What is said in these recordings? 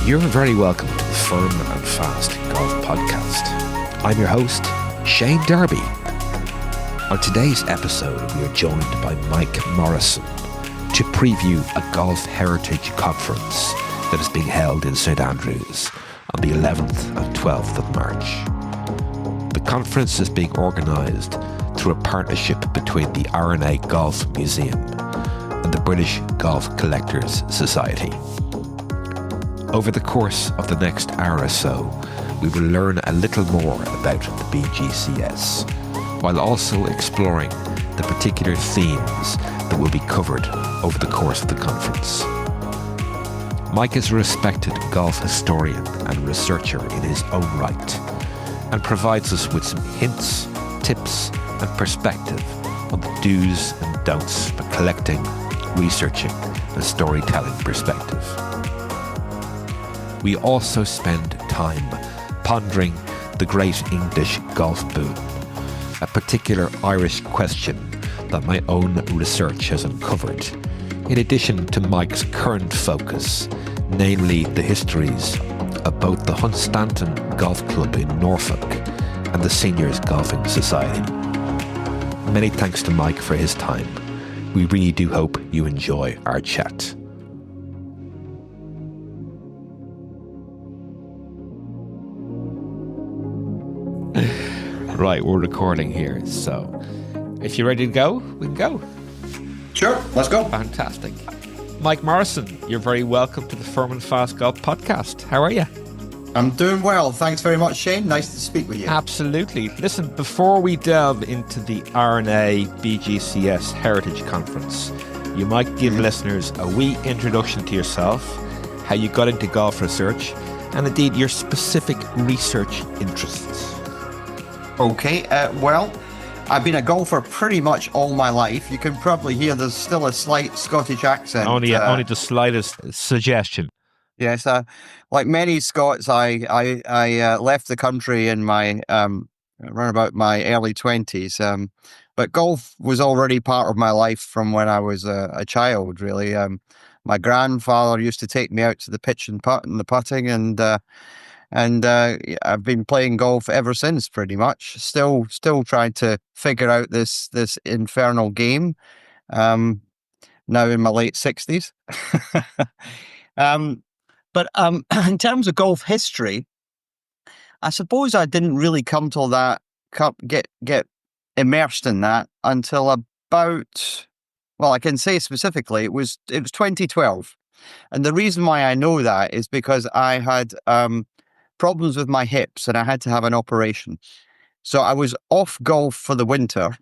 You're very welcome to the Firm and Fast Golf Podcast. I'm your host, Shane Darby. On today's episode, we are joined by Mike Morrison to preview a Golf Heritage Conference that is being held in St Andrews on the 11th and 12th of March. The conference is being organised through a partnership between the R&A Golf Museum and the British Golf Collectors Society. Over the course of the next hour or so, we will learn a little more about the BGCS, while also exploring the particular themes that will be covered over the course of the conference. Mike is a respected golf historian and researcher in his own right, and provides us with some hints, tips, and perspective on the do's and don'ts for collecting, researching, and storytelling perspective. We also spend time pondering the great English golf boom, a particular Irish question that my own research has uncovered, in addition to Mike's current focus, namely the histories of both the Hunstanton Golf Club in Norfolk and the Seniors Golfing Society. Many thanks to Mike for his time. We really do hope you enjoy our chat. Right, we're recording here, so if you're ready to go, we can go. Sure, let's go. Fantastic. Mike Morrison, you're very welcome to the Firm and Fast Golf Podcast. How are you? I'm doing well. Thanks very much, Shane. Nice to speak with you. Absolutely. Listen, before we delve into the R&A BGCS Heritage Conference, you might give listeners a wee introduction to yourself, how you got into golf research, and indeed your specific research interests. Okay, well, I've been a golfer pretty much all my life. You can probably hear there's still a slight Scottish accent. Only the slightest suggestion. Yes, like many Scots, I left the country in my around about my early 20s. But golf was already part of my life from when I was a child, really. My grandfather used to take me out to the pitch and putt and the putting, and I've been playing golf ever since, pretty much. Still trying to figure out this infernal game. Now in my late 60s. But in terms of golf history, I suppose I didn't really come to that, get immersed in that until about, well, I can say specifically it was 2012. And the reason why I know that is because I had problems with my hips and I had to have an operation. So I was off golf for the winter,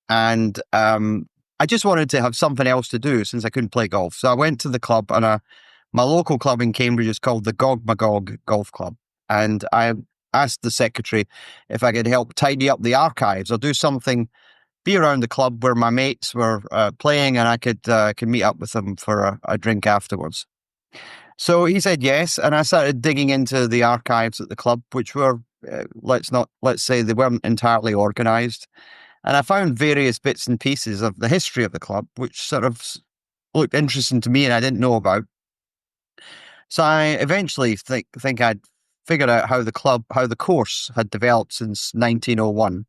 and I just wanted to have something else to do since I couldn't play golf. So I went to the club, and my local club in Cambridge is called the Gog Magog Golf Club. And I asked the secretary if I could help tidy up the archives or do something, be around the club where my mates were playing, and I could meet up with them for a drink afterwards. So he said yes, and I started digging into the archives at the club, which were, let's say they weren't entirely organised. And I found various bits and pieces of the history of the club, which sort of looked interesting to me and I didn't know about. So I eventually think I'd figured out how the course had developed since 1901.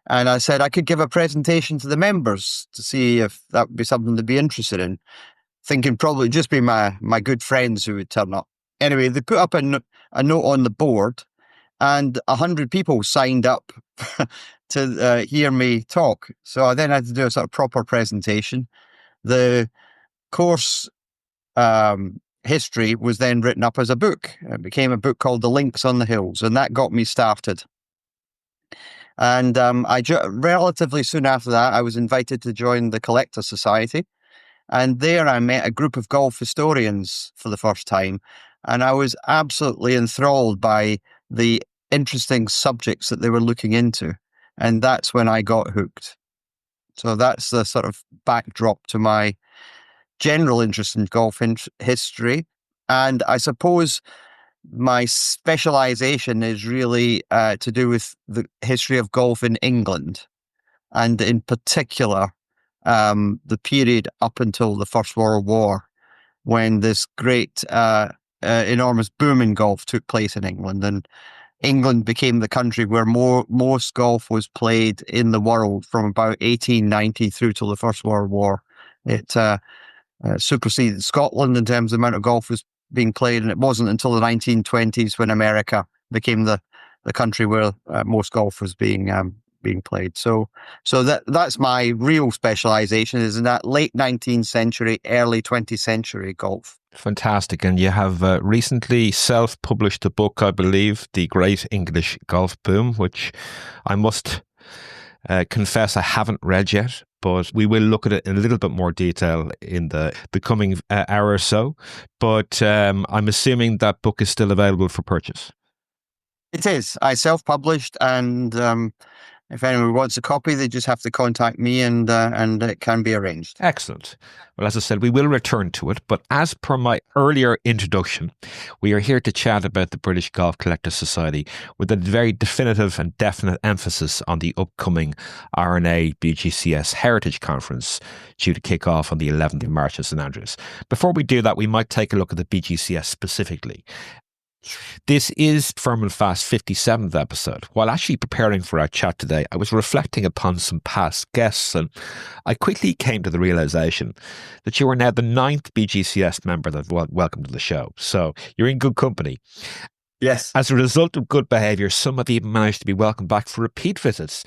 And I said I could give a presentation to the members to see if that would be something they'd be interested in, thinking probably just be my good friends who would turn up. Anyway, they put up a note on the board, and 100 people signed up to hear me talk. So I then had to do a sort of proper presentation. The course history was then written up as a book. It became a book called The Links on the Hills, and that got me started. And relatively soon after that, I was invited to join the Collector Society. And there I met a group of golf historians for the first time. And I was absolutely enthralled by the interesting subjects that they were looking into. And that's when I got hooked. So that's the sort of backdrop to my general interest in golf history. And I suppose my specialization is really to do with the history of golf in England, and in particular, the period up until the First World War, when this great enormous boom in golf took place in England, and England became the country where most golf was played in the world from about 1890 through till the First World War. It superseded Scotland in terms of the amount of golf was being played, and it wasn't until the 1920s when America became the country where most golf was being played. So that's my real specialization, is in that late 19th century, early 20th century golf. Fantastic. And you have recently self-published a book, I believe, The Great English Golf Boom, which I must confess I haven't read yet, but we will look at it in a little bit more detail in the coming hour or so. But I'm assuming that book is still available for purchase. It is. I self-published, and if anyone wants a copy, they just have to contact me, and it can be arranged. Excellent. Well, as I said, we will return to it, but as per my earlier introduction, we are here to chat about the British Golf Collectors Society with a very definitive and definite emphasis on the upcoming R&A BGCS Heritage Conference due to kick off on the 11th of March at St Andrews. Before we do that, we might take a look at the BGCS specifically. This is Firm and Fast 57th episode. While actually preparing for our chat today, I was reflecting upon some past guests, and I quickly came to the realization that you are now the 9th BGCS member that welcome to the show. So you're in good company. Yes. As a result of good behaviour, some have even managed to be welcomed back for repeat visits.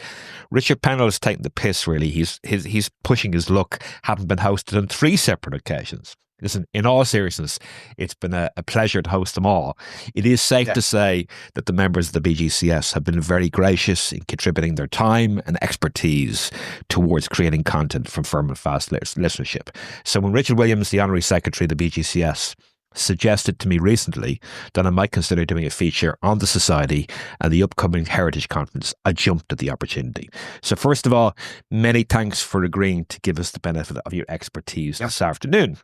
Richard Pennell is taking the piss, really. He's pushing his luck, having been hosted on 3 separate occasions. Listen, in all seriousness, it's been a pleasure to host them all. It is safe to say that the members of the BGCS have been very gracious in contributing their time and expertise towards creating content from Firm and Fast listenership. So when Richard Williams, the Honorary Secretary of the BGCS, suggested to me recently that I might consider doing a feature on the Society and the upcoming Heritage Conference, I jumped at the opportunity. So first of all, many thanks for agreeing to give us the benefit of your expertise this afternoon.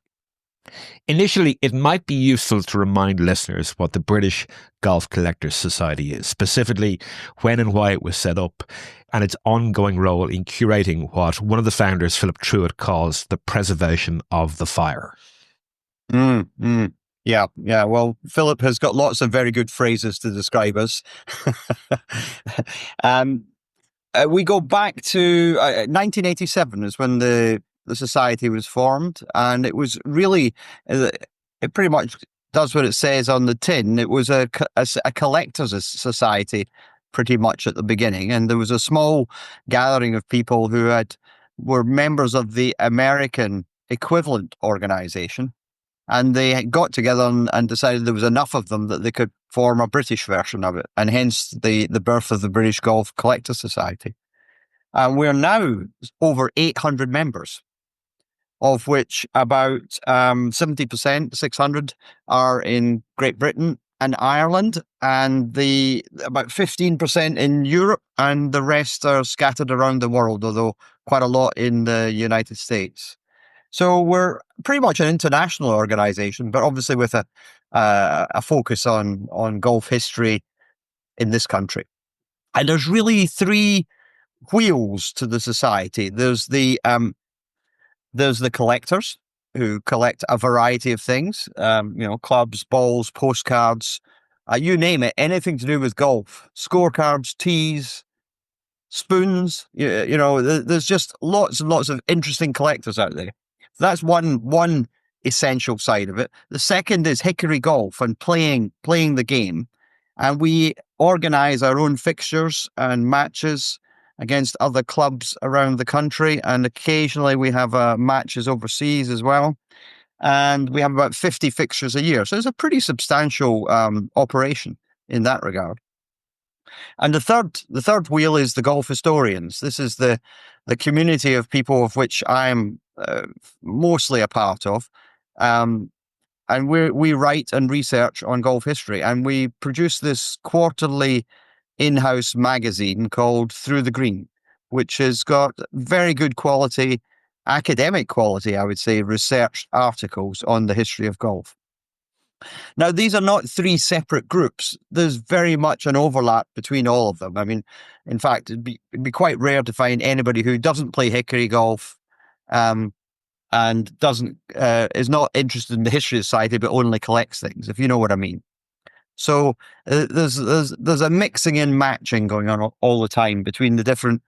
Initially, it might be useful to remind listeners what the British Golf Collectors Society is, specifically when and why it was set up, and its ongoing role in curating what one of the founders, Philip Truett, calls the preservation of the fire. Yeah. Well, Philip has got lots of very good phrases to describe us. We go back to 1987 is when the society was formed, and it was really, it pretty much does what it says on the tin. It was a collectors' society pretty much at the beginning, and there was a small gathering of people who were members of the American equivalent organization, and they got together and decided there was enough of them that they could form a British version of it, and hence the birth of the British Golf Collectors Society. And we're now over 800 members, of which about 70%, 600, are in Great Britain and Ireland, and about 15% in Europe, and the rest are scattered around the world, although quite a lot in the United States. So we're pretty much an international organization, but obviously with a focus on golf history in this country. And there's really 3 wheels to the society. There's the collectors who collect a variety of things, clubs, balls, postcards, you name it, anything to do with golf, scorecards, tees, spoons. There's just lots and lots of interesting collectors out there. So that's one essential side of it. The second is hickory golf and playing the game, and we organize our own fixtures and matches against other clubs around the country, and occasionally we have matches overseas as well. And we have about 50 fixtures a year, so it's a pretty substantial operation in that regard. And the third wheel is the golf historians. This is the community of people of which I'm mostly a part of. And we write and research on golf history, and we produce this quarterly in-house magazine called Through the Green, which has got very good quality, academic quality, I would say, researched articles on the history of golf. Now, these are not 3 separate groups. There's very much an overlap between all of them. I mean, in fact, it'd be quite rare to find anybody who doesn't play hickory golf and doesn't is not interested in the history of society, but only collects things, if you know what I mean. So there's a mixing and matching going on all the time between the different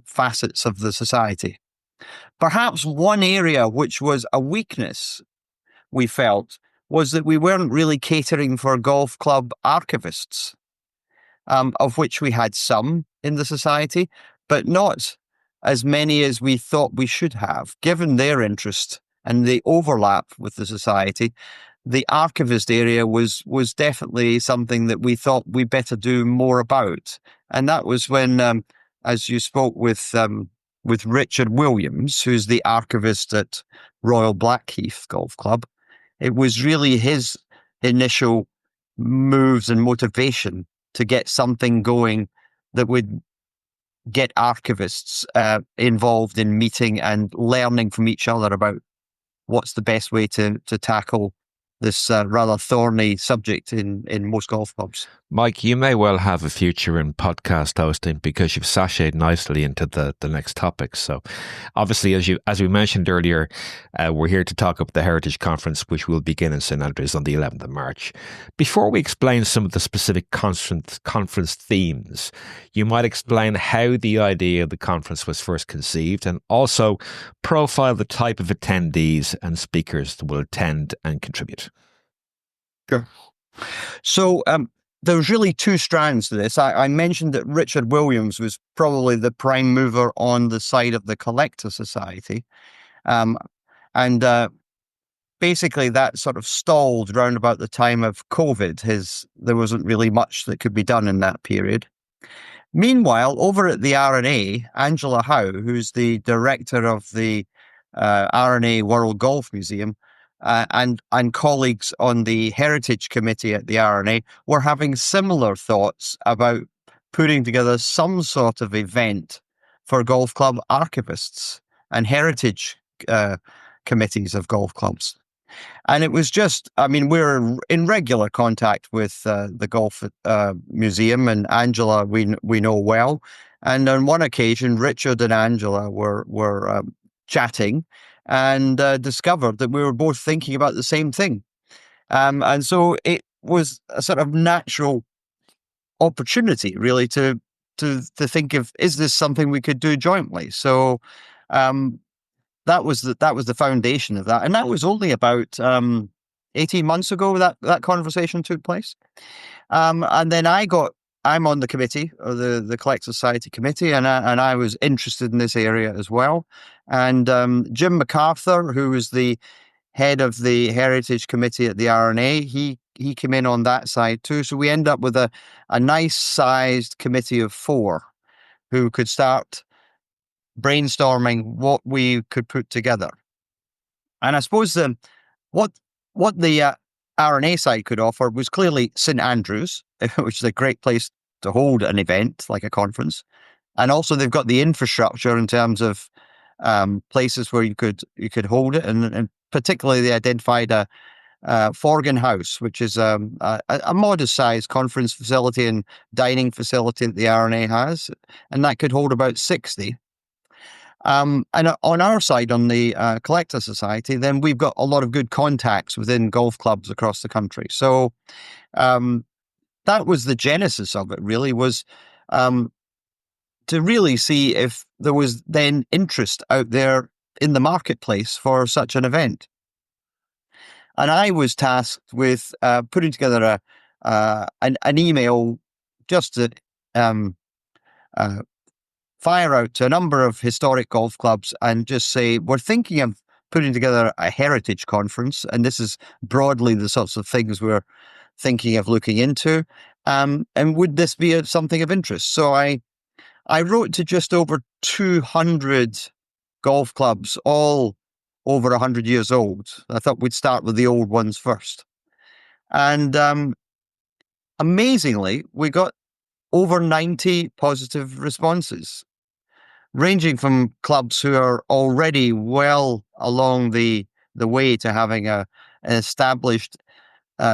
facets of the society. Perhaps one area which was a weakness we felt was that we weren't really catering for golf club archivists, of which we had some in the society, but not as many as we thought we should have, given their interest and the overlap with the society. The archivist area was definitely something that we thought we better do more about, and that was when, as you spoke with Richard Williams, who's the archivist at Royal Blackheath Golf Club. It was really his initial moves and motivation to get something going that would get archivists involved in meeting and learning from each other about what's the best way to tackle this rather thorny subject in most golf clubs. Mike, you may well have a future in podcast hosting because you've sashayed nicely into the next topic. So obviously, as we mentioned earlier, we're here to talk about the Heritage Conference, which will begin in St Andrews on the 11th of March. Before we explain some of the specific conference themes, you might explain how the idea of the conference was first conceived and also profile the type of attendees and speakers that will attend and contribute. Sure. So there was really two strands to this. I mentioned that Richard Williams was probably the prime mover on the side of the Collector Society. And basically that sort of stalled round about the time of COVID. There wasn't really much that could be done in that period. Meanwhile, over at the R&A, Angela Howe, who's the director of the R&A World Golf Museum, and colleagues on the Heritage Committee at the R&A were having similar thoughts about putting together some sort of event for golf club archivists and heritage committees of golf clubs. And it was just, we're in regular contact with the Golf Museum, and Angela we know well. And on one occasion, Richard and Angela were chatting and discovered that we were both thinking about the same thing. And so it was a sort of natural opportunity, really, to think of, is this something we could do jointly? So that was the foundation of that. And that was only about 18 months ago that conversation took place. And then I'm on the committee, or the Collector Society committee, and I was interested in this area as well. And Jim MacArthur, who was the head of the Heritage Committee at the R&A, he came in on that side too. So we end up with a nice sized committee of 4 who could start brainstorming what we could put together. And I suppose what the R&A side could offer was clearly St Andrews, which is a great place to hold an event like a conference. And also they've got the infrastructure in terms of places where you could hold it. And particularly they identified a Forgan House, which is a modest sized conference facility and dining facility that the R&A has. And that could hold about 60. And on our side, on the Collector Society, then we've got a lot of good contacts within golf clubs across the country. So that was the genesis of it, really, was to really see if there was then interest out there in the marketplace for such an event. And I was tasked with putting together an email just to fire out to a number of historic golf clubs and just say, we're thinking of putting together a heritage conference, and this is broadly the sorts of things we're thinking of looking into. And would this be something of interest? So I wrote to just over 200 golf clubs, all over 100 years old. I thought we'd start with the old ones first. And amazingly, we got over 90 positive responses, ranging from clubs who are already well along the way to having an established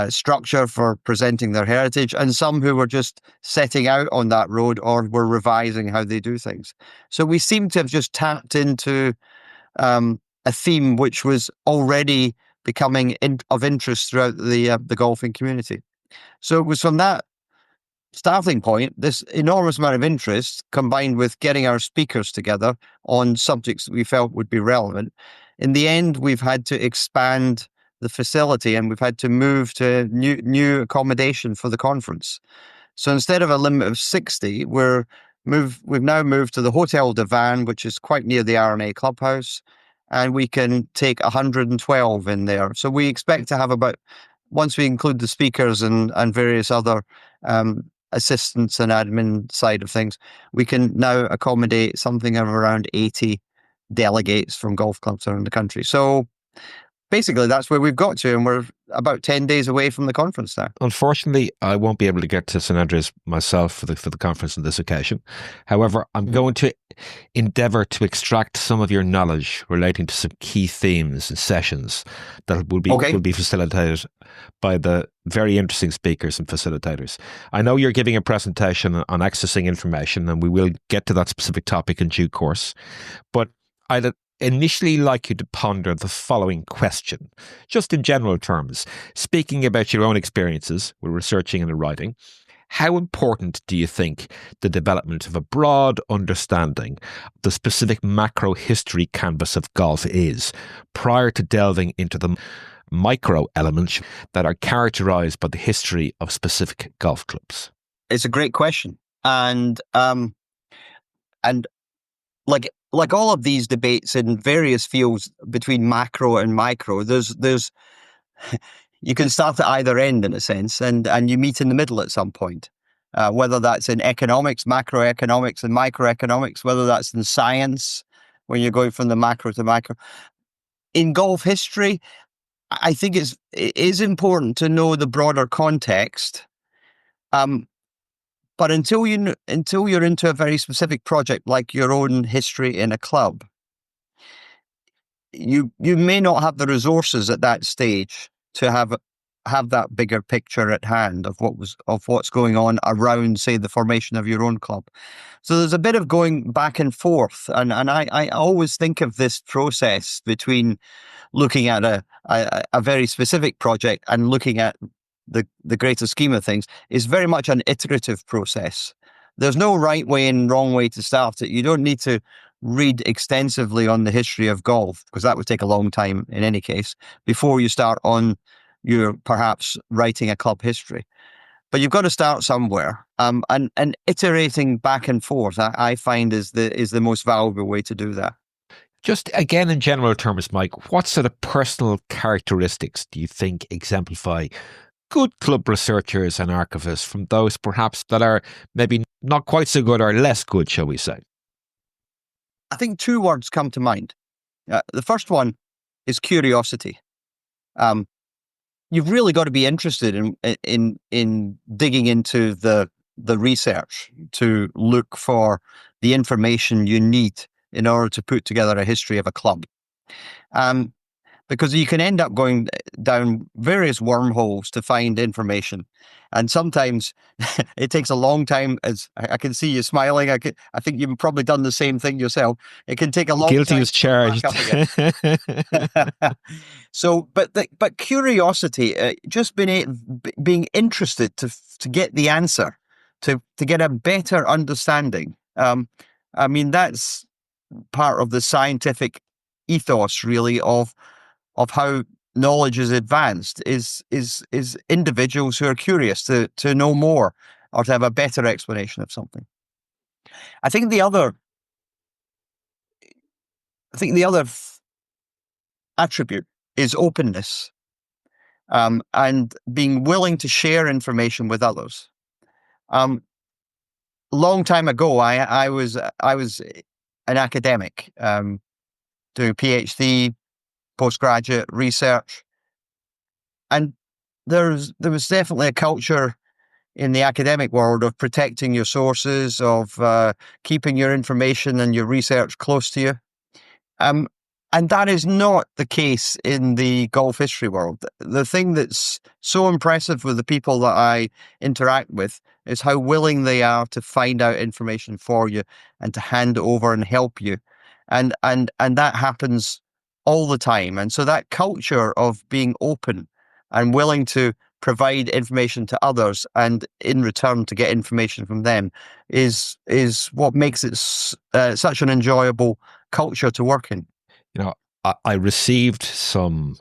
structure for presenting their heritage, and some who were just setting out on that road or were revising how they do things. So we seem to have just tapped into a theme which was already becoming of interest throughout the golfing community. So it was from that starting point, this enormous amount of interest combined with getting our speakers together on subjects that we felt would be relevant. In the end, we've had to expand the facility and we've had to move to new accommodation for the conference. So instead of a limit of 60, we've now moved to the Hotel Divan, which is quite near the R&A clubhouse, and we can take 112 in there. So we expect to have about, once we include the speakers and various other assistants and admin side of things, we can now accommodate something of around 80 delegates from golf clubs around the country. So basically, that's where we've got to, and we're about 10 days away from the conference now. Unfortunately, I won't be able to get to St Andrews myself for the conference on this occasion. However, I'm going to endeavour to extract some of your knowledge relating to some key themes and sessions that will be facilitated by the very interesting speakers and facilitators. I know you're giving a presentation on accessing information, and we will get to that specific topic in due course. But I'd initially like you to ponder the following question, just in general terms. Speaking about your own experiences with researching and writing, how important do you think the development of a broad understanding of the specific macro history canvas of golf is, prior to delving into the micro elements that are characterized by the history of specific golf clubs? It's a great question. And like all of these debates in various fields between macro and micro, there's you can start at either end in a sense, and you meet in the middle at some point. Whether that's in economics, macroeconomics and microeconomics, whether that's in science, when you're going from the macro to micro. In golf history, I think it is important to know the broader context. But until you're into a very specific project like your own history in a club, you may not have the resources at that stage to have that bigger picture at hand of what's going on around, say, the formation of your own club. So there's a bit of going back and forth, and I always think of this process between looking at a very specific project and looking at the greater scheme of things is very much an iterative process. There's no right way and wrong way to start it. You don't need to read extensively on the history of golf, because that would take a long time in any case, before you start on your perhaps writing a club history. But you've got to start somewhere, and iterating back and forth, I find is the most valuable way to do that. Just again, in general terms, Mike, what sort of personal characteristics do you think exemplify good club researchers and archivists from those perhaps that are maybe not quite so good or less good, shall we say? I think two words come to mind. The first one is curiosity. You've really got to be interested in digging into the research to look for the information you need in order to put together a history of a club. Because you can end up going down various wormholes to find information. And sometimes it takes a long time, as I can see you smiling. I think you've probably done the same thing yourself. It can take a long Guilty time. Guilty as charged. So, but curiosity, just being interested to get the answer, to get a better understanding. I mean, that's part of the scientific ethos, really, of how knowledge is advanced, is individuals who are curious to know more or to have a better explanation of something. I think the other attribute is openness, and being willing to share information with others. Long time ago, I was an academic, doing a PhD, postgraduate research, and there was definitely a culture in the academic world of protecting your sources, of keeping your information and your research close to you. And that is not the case in the golf history world. The thing that's so impressive with the people that I interact with is how willing they are to find out information for you and to hand over and help you. And that happens all the time. And so that culture of being open and willing to provide information to others and in return to get information from them is what makes it such an enjoyable culture to work in. You know, I received some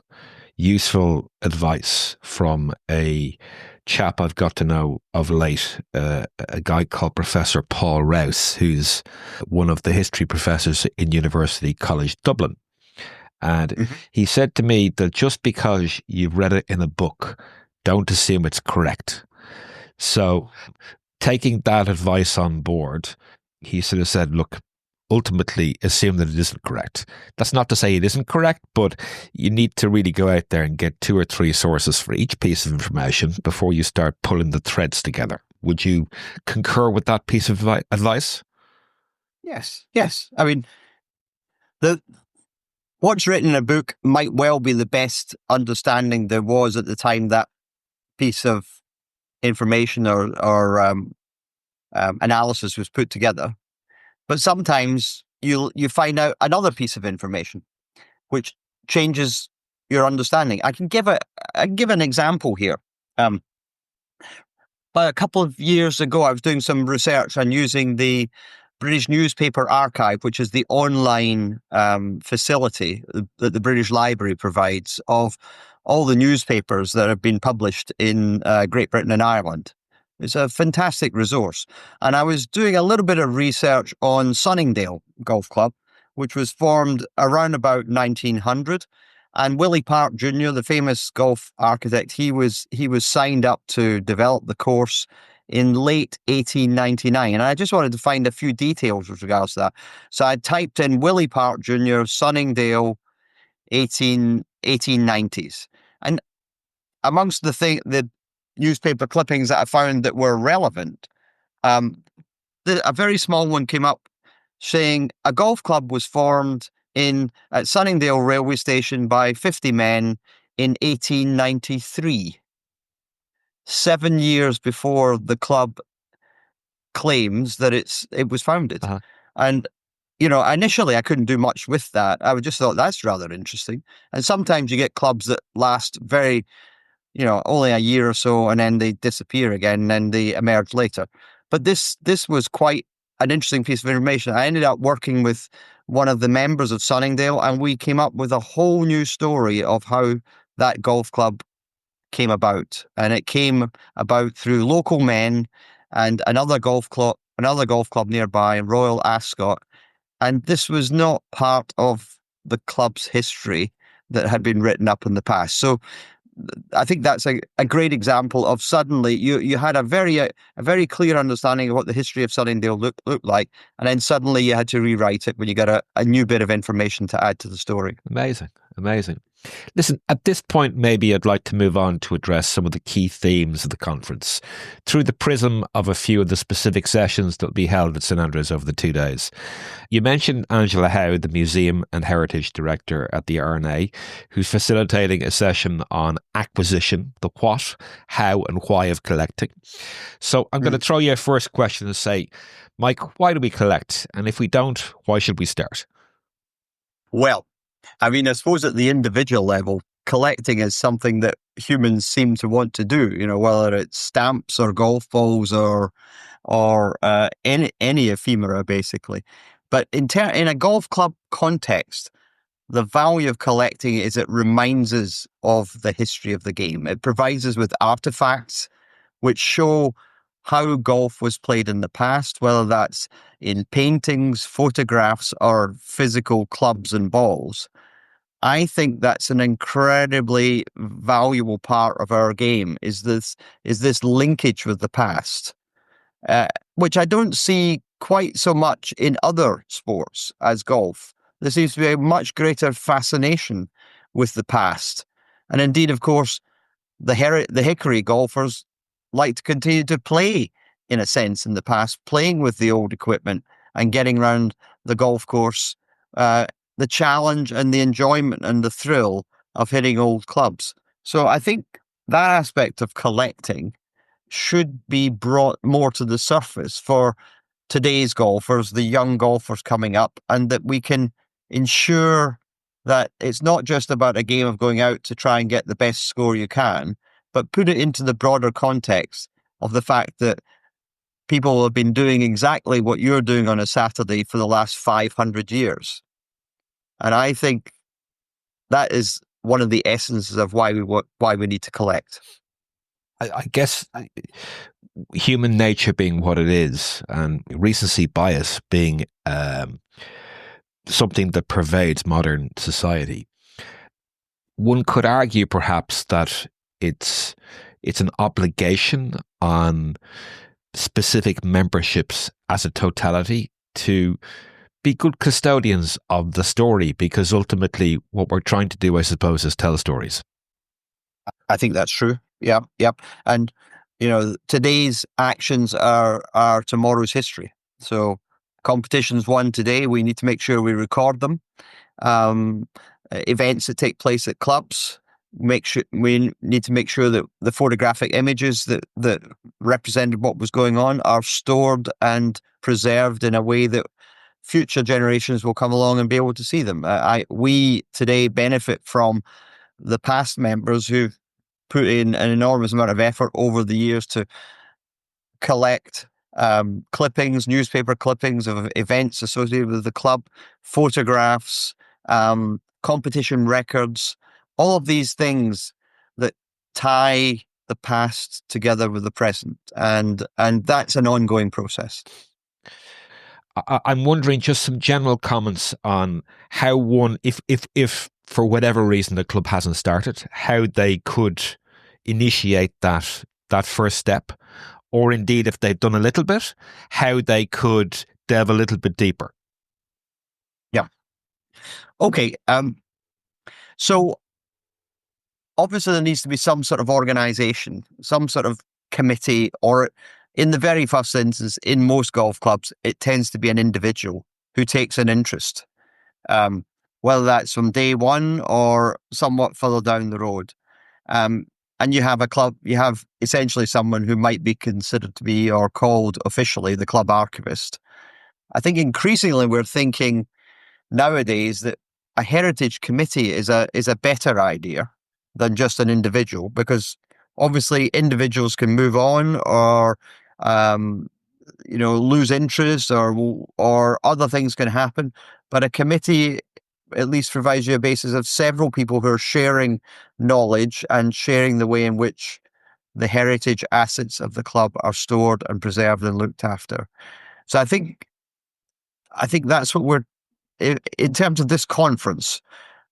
useful advice from a chap I've got to know of late, a guy called Professor Paul Rouse, who's one of the history professors in University College Dublin. And he said to me that just because you've read it in a book, don't assume it's correct. So taking that advice on board, he sort of said, look, ultimately assume that it isn't correct. That's not to say it isn't correct, but you need to really go out there and get 2 or 3 sources for each piece of information before you start pulling the threads together. Would you concur with that piece of advice? Yes. I mean, what's written in a book might well be the best understanding there was at the time that piece of information or analysis was put together. But sometimes you find out another piece of information which changes your understanding. I can give an example here. But a couple of years ago, I was doing some research on using the British Newspaper Archive, which is the online facility that the British Library provides of all the newspapers that have been published in Great Britain and Ireland. It's a fantastic resource. And I was doing a little bit of research on Sunningdale Golf Club, which was formed around about 1900. And Willie Park Jr., the famous golf architect, he was signed up to develop the course in late 1899. And I just wanted to find a few details with regards to that. So I typed in Willie Park Jr., Sunningdale, 1890s. And amongst the newspaper clippings that I found that were relevant, a very small one came up saying a golf club was formed at Sunningdale Railway Station by 50 men in 1893, 7 years before the club claims that it was founded. And initially I couldn't do much with that. I just thought that's rather interesting. And sometimes you get clubs that last very, only a year or so, and then they disappear again, and then they emerge later. But this was quite an interesting piece of information. I ended up working with one of the members of Sunningdale, and we came up with a whole new story of how that golf club came about. And it came about through local men and another golf club nearby, Royal Ascot. And this was not part of the club's history that had been written up in the past. So I think that's a great example of suddenly you had a very clear understanding of what the history of Sunningdale looked like, and then suddenly you had to rewrite it when you got a new bit of information to add to the story. Amazing. Listen, at this point, maybe I'd like to move on to address some of the key themes of the conference through the prism of a few of the specific sessions that will be held at St Andrews over the 2 days. You mentioned Angela Howe, the Museum and Heritage Director at the R&A, who's facilitating a session on acquisition, the what, how and why of collecting. So I'm going to throw you a first question and say, Mike, why do we collect? And if we don't, why should we start? Well, I mean, I suppose at the individual level, collecting is something that humans seem to want to do, whether it's stamps or golf balls or any ephemera, basically. But in a golf club context, the value of collecting is it reminds us of the history of the game. It provides us with artifacts which show how golf was played in the past, whether that's in paintings, photographs, or physical clubs and balls. I think that's an incredibly valuable part of our game, is this linkage with the past, which I don't see quite so much in other sports as golf. There seems to be a much greater fascination with the past. And indeed, of course, the Hickory golfers like to continue to play, in a sense, in the past, playing with the old equipment and getting around the golf course, the challenge and the enjoyment and the thrill of hitting old clubs. So I think that aspect of collecting should be brought more to the surface for today's golfers, the young golfers coming up, and that we can ensure that it's not just about a game of going out to try and get the best score you can, but put it into the broader context of the fact that people have been doing exactly what you're doing on a Saturday for the last 500 years. And I think that is one of the essences of why we need to collect. I guess human nature being what it is, and recency bias being something that pervades modern society, one could argue perhaps that it's an obligation on specific memberships as a totality to be good custodians of the story, because ultimately what we're trying to do, I suppose, is tell stories. I think that's true. Yeah, yep. And today's actions are tomorrow's history. So competitions won today, we need to make sure we record them. Events that take place at clubs, we need to make sure that the photographic images that represented what was going on are stored and preserved in a way that future generations will come along and be able to see them. We today benefit from the past members who've put in an enormous amount of effort over the years to collect clippings, newspaper clippings of events associated with the club, photographs, competition records, all of these things that tie the past together with the present. And that's an ongoing process. I'm wondering just some general comments on how one, if for whatever reason the club hasn't started, how they could initiate that first step, or indeed if they've done a little bit, how they could delve a little bit deeper. Yeah. Okay. So obviously there needs to be some sort of organization, some sort of committee, or in the very first instance, in most golf clubs, it tends to be an individual who takes an interest, whether that's from day one or somewhat further down the road. And you have a club, you have essentially someone who might be considered to be, or called officially, the club archivist. I think increasingly we're thinking nowadays that a heritage committee is a better idea than just an individual, because obviously individuals can move on or lose interest or other things can happen, but a committee at least provides you a basis of several people who are sharing knowledge and sharing the way in which the heritage assets of the club are stored and preserved and looked after. So I think that's what we're, in terms of this conference,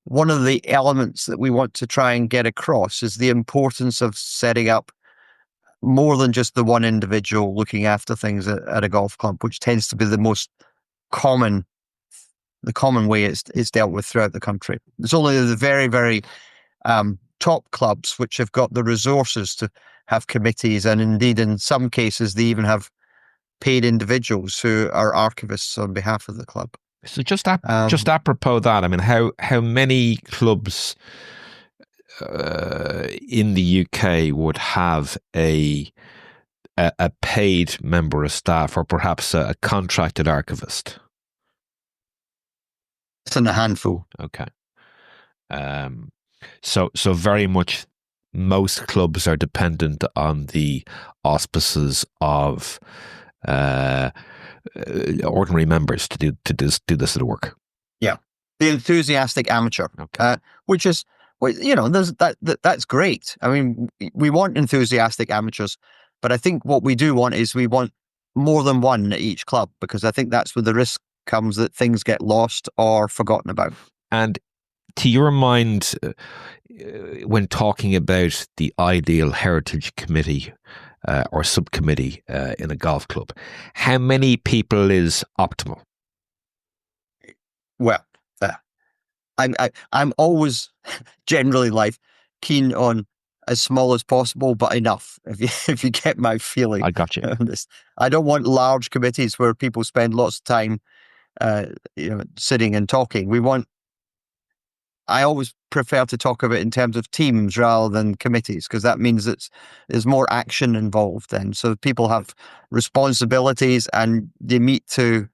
one of the elements that we want to try and get across is the importance of setting up more than just the one individual looking after things at a golf club, which tends to be the most common way it's dealt with throughout the country. It's only the very, very top clubs which have got the resources to have committees, and indeed in some cases they even have paid individuals who are archivists on behalf of the club. So just apropos that, I mean, how many clubs in the UK would have a paid member of staff, or perhaps a contracted archivist? It's in a handful. Okay. So very much most clubs are dependent on the auspices of ordinary members to do this sort of work. Yeah, the enthusiastic amateur, okay. Which is, there's that's great. I mean, we want enthusiastic amateurs, but I think what we do want is we want more than one at each club, because I think that's where the risk comes that things get lost or forgotten about. And to your mind, when talking about the ideal heritage committee or subcommittee in a golf club, how many people is optimal? Well, I'm always generally keen on as small as possible, but enough. If you get my feeling, I got you. I don't want large committees where people spend lots of time, sitting and talking. I always prefer to talk about it in terms of teams rather than committees, because that means there's more action involved then. So people have responsibilities and they meet to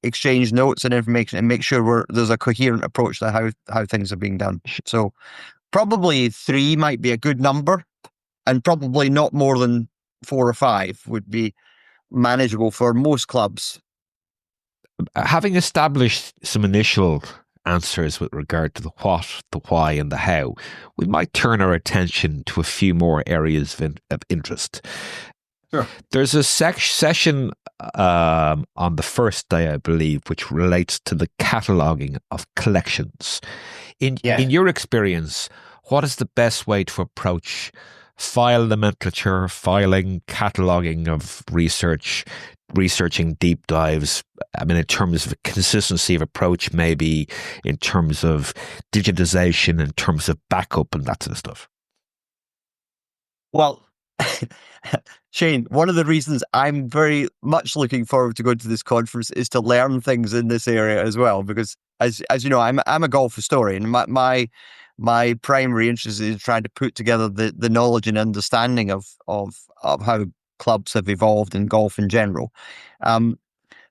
exchange notes and information and make sure there's a coherent approach to how things are being done. So probably 3 might be a good number, and probably not more than 4 or 5 would be manageable for most clubs. Having established some initial answers with regard to the what, the why, and the how, we might turn our attention to a few more areas of interest. Sure. There's a session on the first day, I believe, which relates to the cataloguing of collections. In your experience, what is the best way to approach file nomenclature, filing, cataloguing of researching deep dives? I mean, in terms of consistency of approach, maybe in terms of digitization, in terms of backup and that sort of stuff. Well, Shane, one of the reasons I'm very much looking forward to going to this conference is to learn things in this area as well, because as you know, I'm a golf historian. My primary interest is trying to put together the knowledge and understanding of how clubs have evolved in golf in general.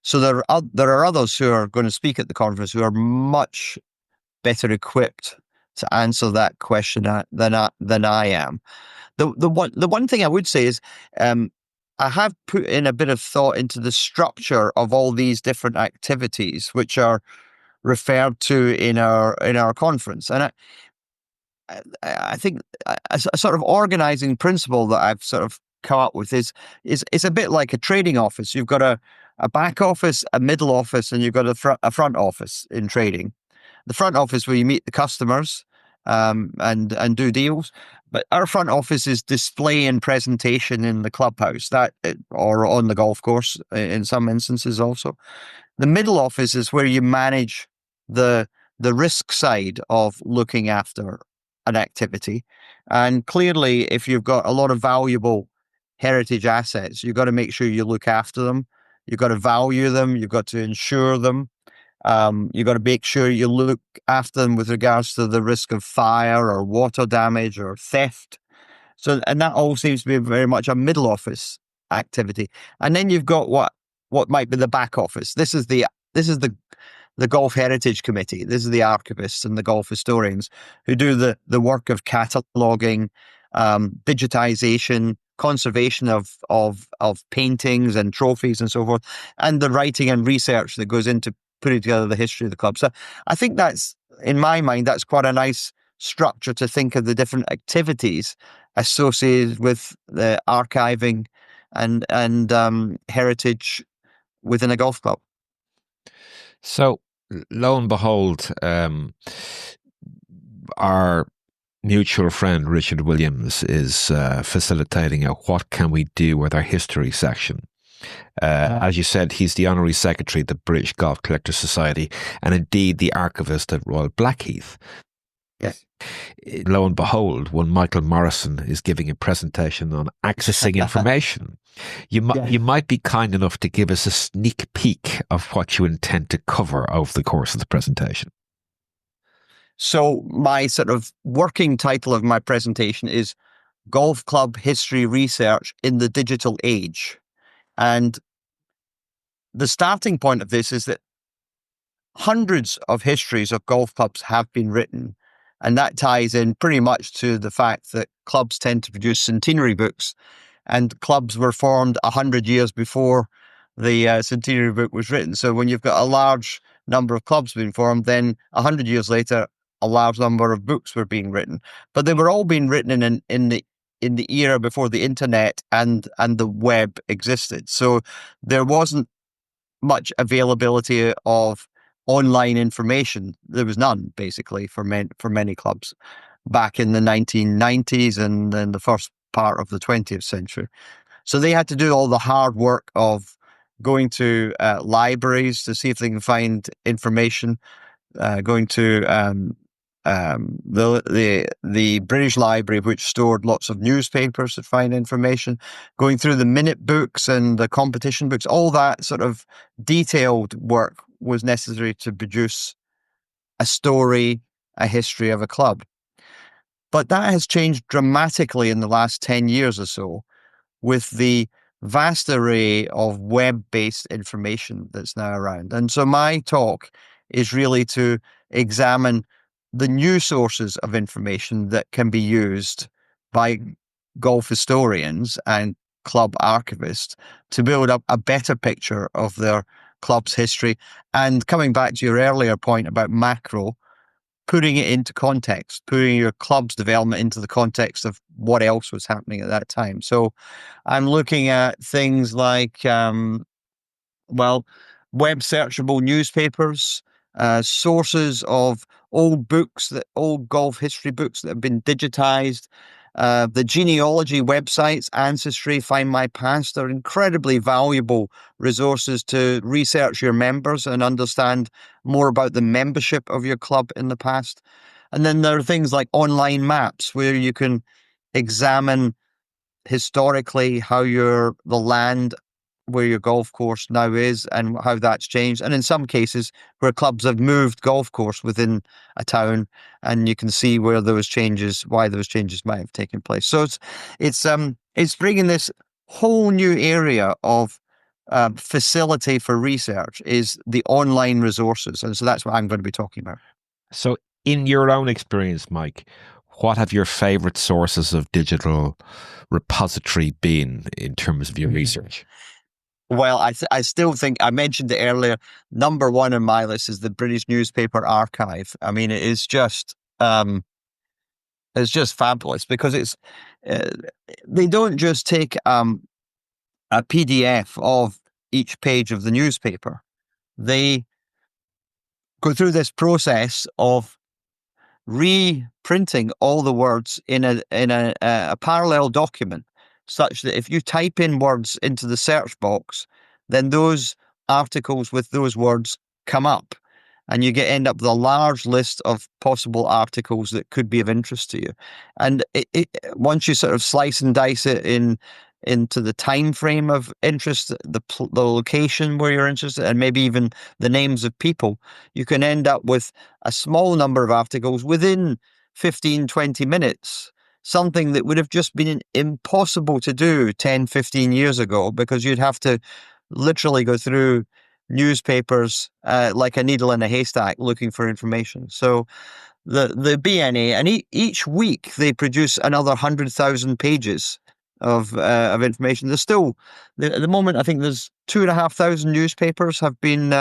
So there are others who are going to speak at the conference who are much better equipped to answer that question than I am. The one thing I would say is I have put in a bit of thought into the structure of all these different activities which are referred to in our conference, and I think a sort of organizing principle that I've sort of come up with is a bit like a trading office. You've got a back office, a middle office, and you've got a front office in trading. The front office where you meet the customers and do deals, but our front office is display and presentation in the clubhouse or on the golf course in some instances also. The middle office is where you manage the risk side of looking after an activity. And clearly, if you've got a lot of valuable heritage assets, you've got to make sure you look after them. You've got to value them. You've got to insure them. You've got to make sure you look after them with regards to the risk of fire or water damage or theft. So, and that all seems to be very much a middle office activity. And then you've got what might be the back office. This is the Golf Heritage Committee. This is the archivists and the golf historians who do the work of cataloguing, digitization, conservation of paintings and trophies and so forth, and the writing and research that goes into putting together the history of the club. So I think that's, in my mind, that's quite a nice structure to think of the different activities associated with the archiving and heritage within a golf club. So, lo and behold, our mutual friend Richard Williams is facilitating a "What Can We Do with Our History" section. As you said, he's the Honorary Secretary of the British Golf Collectors Society and indeed the archivist at Royal Blackheath. Yes. Lo and behold, one Michael Morrison is giving a presentation on accessing information. You might be kind enough to give us a sneak peek of what you intend to cover over the course of the presentation. So my sort of working title of my presentation is Golf Club History Research in the Digital Age. And the starting point of this is that hundreds of histories of golf clubs have been written. And that ties in pretty much to the fact that clubs tend to produce centenary books, and clubs were formed 100 years before the centenary book was written. So when you've got a large number of clubs being formed, then 100 years later, a large number of books were being written. But they were all being written in the era before the internet and the web existed. So there wasn't much availability of online information. There was none, basically, for many clubs back in the 1990s and then the first part of the 20th century. So they had to do all the hard work of going to libraries to see if they can find information, going to the British Library, which stored lots of newspapers to find information, going through the minute books and the competition books. All that sort of detailed work was necessary to produce a story, a history of a club. But that has changed dramatically in the last 10 years or so with the vast array of web-based information that's now around. And so my talk is really to examine the new sources of information that can be used by golf historians and club archivists to build up a better picture of their club's history. And coming back to your earlier point about macro, putting it into context, putting your club's development into the context of what else was happening at that time. So I'm looking at things like, web searchable newspapers, sources of old golf history books that have been digitized. The genealogy websites, Ancestry, Find My Past, are incredibly valuable resources to research your members and understand more about the membership of your club in the past. And then there are things like online maps where you can examine historically how the land where your golf course now is and how that's changed. And in some cases where clubs have moved golf course within a town, and you can see why those changes might have taken place. So it's bringing this whole new area of facility for research is the online resources. And so that's what I'm going to be talking about. So in your own experience, Mike, what have your favorite sources of digital repository been in terms of your research? Well, I still think I mentioned it earlier. Number one on my list is the British Newspaper Archive. I mean, it's just fabulous because they don't just take a PDF of each page of the newspaper. They go through this process of reprinting all the words in a parallel document, such that if you type in words into the search box, then those articles with those words come up, and you end up with a large list of possible articles that could be of interest to you. And once you sort of slice and dice it into the time frame of interest, the location where you're interested, and maybe even the names of people, you can end up with a small number of articles within 15, 20 minutes, something that would have just been impossible to do 10, 15 years ago, because you'd have to literally go through newspapers like a needle in a haystack looking for information. So the BNA, and each week they produce another 100,000 pages of information. There's still, at the moment, I think there's 2,500 newspapers have been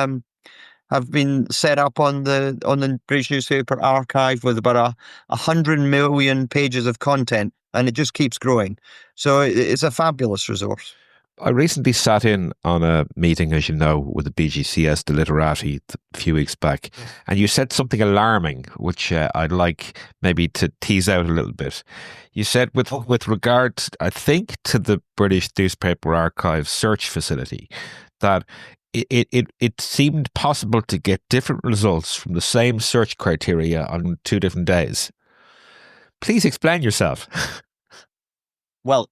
set up on the British Newspaper Archive with about 100 million pages of content, and it just keeps growing. So it's a fabulous resource. I recently sat in on a meeting, as you know, with the BGCS, the literati, a few weeks back, and you said something alarming, which I'd like maybe to tease out a little bit. You said with regard, I think, to the British Newspaper Archive search facility, that it seemed possible to get different results from the same search criteria on 2 different days. Please explain yourself. Well,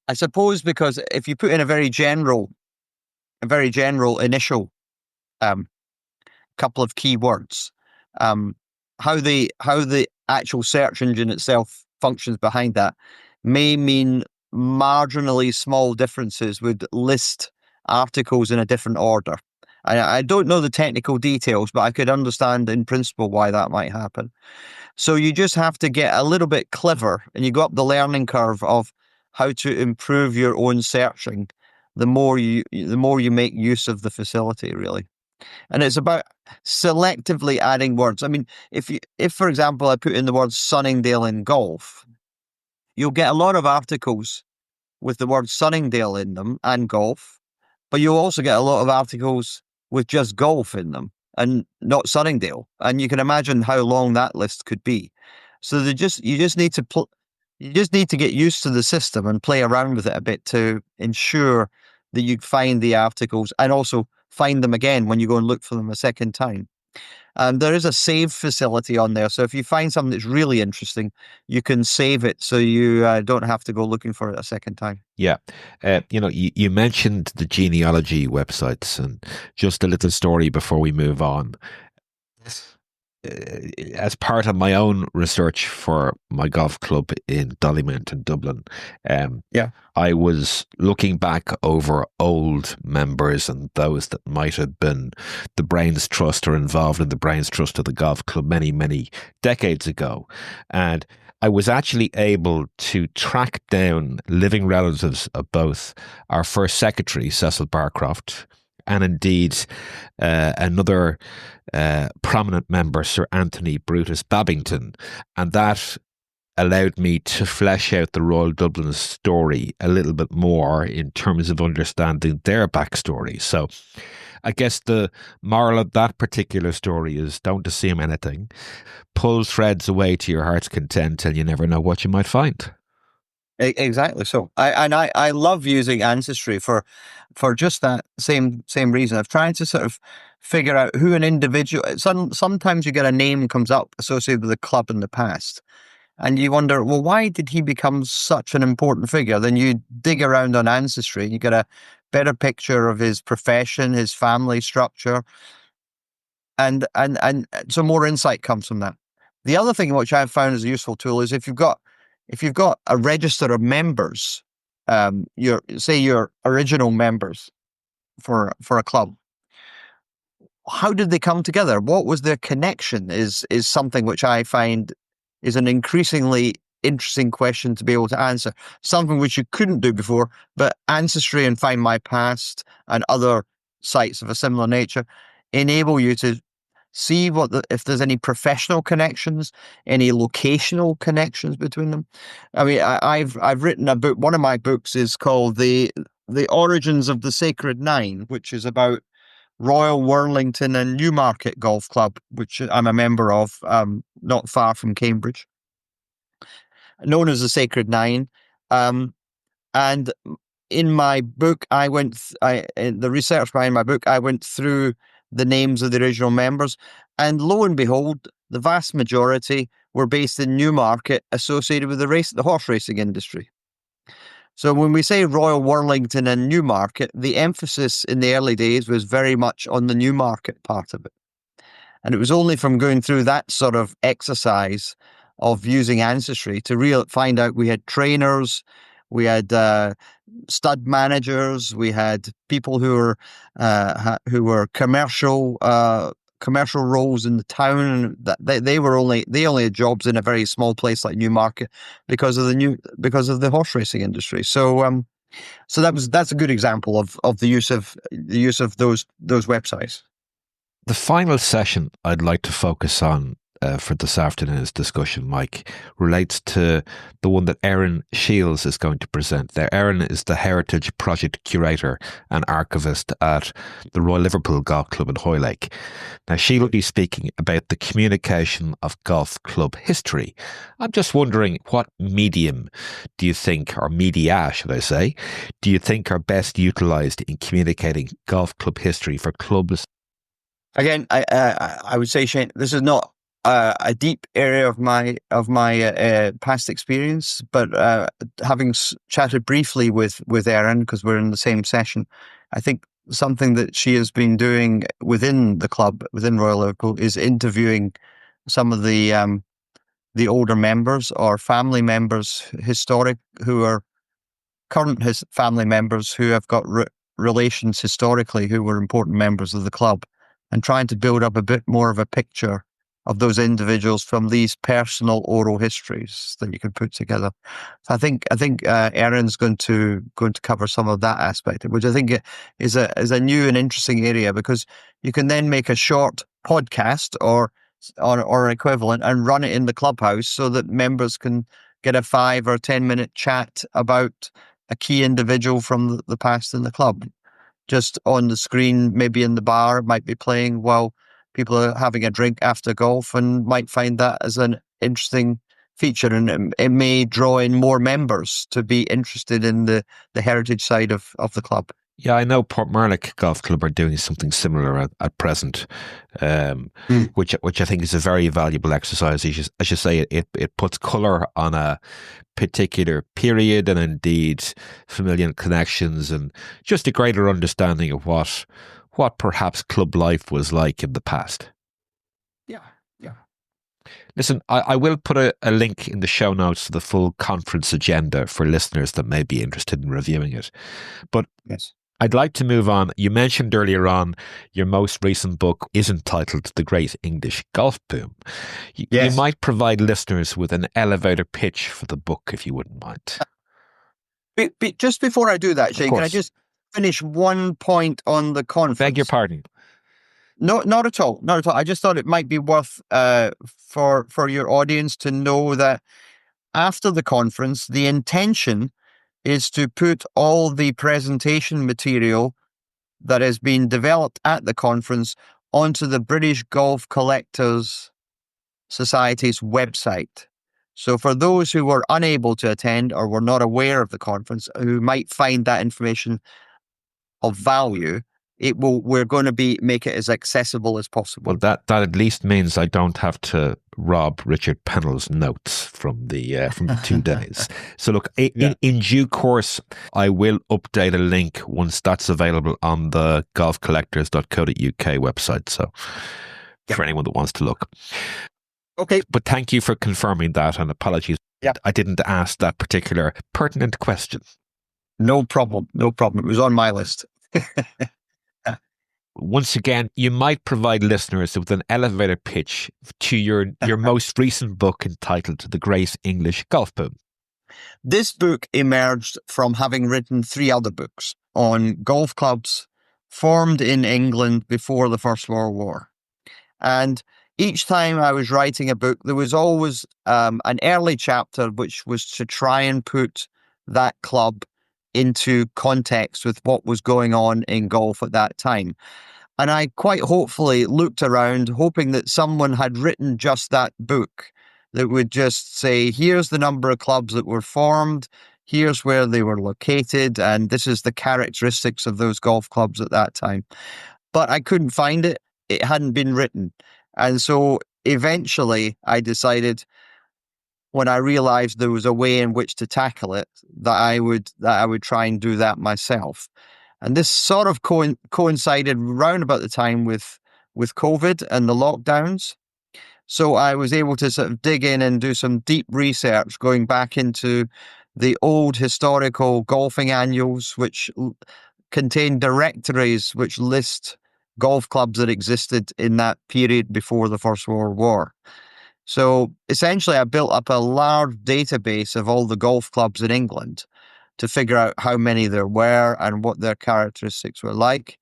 I suppose because if you put in a very general initial couple of keywords, how the actual search engine itself functions behind that may mean marginally small differences would list articles in a different order. I don't know the technical details, but I could understand in principle why that might happen. So you just have to get a little bit clever, and you go up the learning curve of how to improve your own searching the more you make use of the facility, really. And it's about selectively adding words. I mean, if for example I put in the word Sunningdale in golf, you'll get a lot of articles with the word Sunningdale in them and golf, but you'll also get a lot of articles with just golf in them and not Sunningdale. And you can imagine how long that list could be. So you just need to get used to the system and play around with it a bit to ensure that you find the articles and also find them again when you go and look for them a second time. And there is a save facility on there. So if you find something that's really interesting, you can save it so you don't have to go looking for it a second time. Yeah. You mentioned the genealogy websites, and just a little story before we move on. as part of my own research for my golf club in Dollymount in Dublin, Yeah. I was looking back over old members and those that might have been the Brains Trust or involved in the Brains Trust of the golf club many, many decades ago. And I was actually able to track down living relatives of both our first secretary, Cecil Barcroft, and indeed another prominent member, Sir Anthony Brutus Babington. And that allowed me to flesh out the Royal Dublin story a little bit more in terms of understanding their backstory. So I guess the moral of that particular story is don't assume anything. Pull threads away to your heart's content and you never know what you might find. Exactly. So I love using Ancestry for just that same reason of trying to sort of figure out who an individual. Sometimes you get a name comes up associated with a club in the past, and you wonder, well, why did he become such an important figure? Then you dig around on Ancestry, you get a better picture of his profession, his family structure, and so more insight comes from that. The other thing which I've found as a useful tool is if you've got a register of members, your original members for a club, how did they come together? What was their connection? Is something which I find is an increasingly interesting question to be able to answer. Something which you couldn't do before, but Ancestry and Find My Past and other sites of a similar nature enable you to see if there's any professional connections, any locational connections between them. I mean, I've written a book. One of my books is called the Origins of the Sacred Nine, which is about Royal Worlington and Newmarket Golf Club, which I'm a member of, not far from Cambridge, known as the Sacred Nine. And in my book, in the research behind my book, I went through the names of the original members, and lo and behold, the vast majority were based in Newmarket, associated with the horse racing industry. So when we say Royal Worlington and Newmarket, the emphasis in the early days was very much on the Newmarket part of it. And it was only from going through that sort of exercise of using Ancestry to find out we had trainers, we had stud managers, we had people who were commercial roles in the town. That they only had jobs in a very small place like Newmarket because of the horse racing industry. So that's a good example of the use of those websites. The final session I'd like to focus on for this afternoon's discussion, Mike, relates to the one that Erin Shields is going to present. Now, Erin is the Heritage Project Curator and Archivist at the Royal Liverpool Golf Club in Hoylake. Now, she will be speaking about the communication of golf club history. I'm just wondering, what medium do you think, or media, should I say, do you think are best utilised in communicating golf club history for clubs? Again, I would say, Shane, this is not a deep area of my past experience, but having chatted briefly with Erin, because we're in the same session, I think something that she has been doing within the club, within Royal Liverpool, is interviewing some of the older members or family members, who are current family members who have got relations historically who were important members of the club, and trying to build up a bit more of a picture of those individuals from these personal oral histories that you can put together. So I think Erin's going to cover some of that aspect, which I think is a new and interesting area, because you can then make a short podcast or equivalent and run it in the clubhouse so that members can get a 5 or 10-minute chat about a key individual from the past in the club. Just on the screen, maybe in the bar, might be playing while people are having a drink after golf, and might find that as an interesting feature. And it may draw in more members to be interested in the heritage side of the club. Yeah, I know Portmarnock Golf Club are doing something similar at present, which I think is a very valuable exercise. As you say, it puts colour on a particular period, and indeed familial connections, and just a greater understanding of what perhaps club life was like in the past. Yeah. Listen, I will put a link in the show notes to the full conference agenda for listeners that may be interested in reviewing it. But Yes. I'd like to move on. You mentioned earlier on your most recent book is entitled The Great English Golf Boom. You Yes. might provide listeners with an elevator pitch for the book, if you wouldn't mind. Just before I do that, Shane, can I course. just finish one point on the conference? Beg your pardon. No, not at all. Not at all. I just thought it might be worth for your audience to know that after the conference, the intention is to put all the presentation material that has been developed at the conference onto the British Golf Collectors Society's website. So for those who were unable to attend or were not aware of the conference, who might find that information of value, we're going to make it as accessible as possible. Well, that at least means I don't have to rob Richard Pennell's notes from the 2 days. So look, in due course, I will update a link once that's available on the golfcollectors.co.uk website. So for anyone that wants to look. Okay. But thank you for confirming that, and apologies. I didn't ask that particular pertinent question. No problem. No problem. It was on my list. Once again, you might provide listeners with an elevator pitch to your most recent book entitled The Great English Golf Boom. This book emerged from having written 3 other books on golf clubs formed in England before the First World War. And each time I was writing a book, there was always an early chapter which was to try and put that club into context with what was going on in golf at that time. And I quite hopefully looked around, hoping that someone had written just that book that would just say, here's the number of clubs that were formed, here's where they were located, and this is the characteristics of those golf clubs at that time. But I couldn't find it. It hadn't been written. And so eventually I decided, when I realized there was a way in which to tackle it, that I would try and do that myself. And this sort of coincided round about the time with COVID and the lockdowns. So I was able to sort of dig in and do some deep research, going back into the old historical golfing annuals, which contain directories which list golf clubs that existed in that period before the First World War. So essentially, I built up a large database of all the golf clubs in England to figure out how many there were and what their characteristics were like.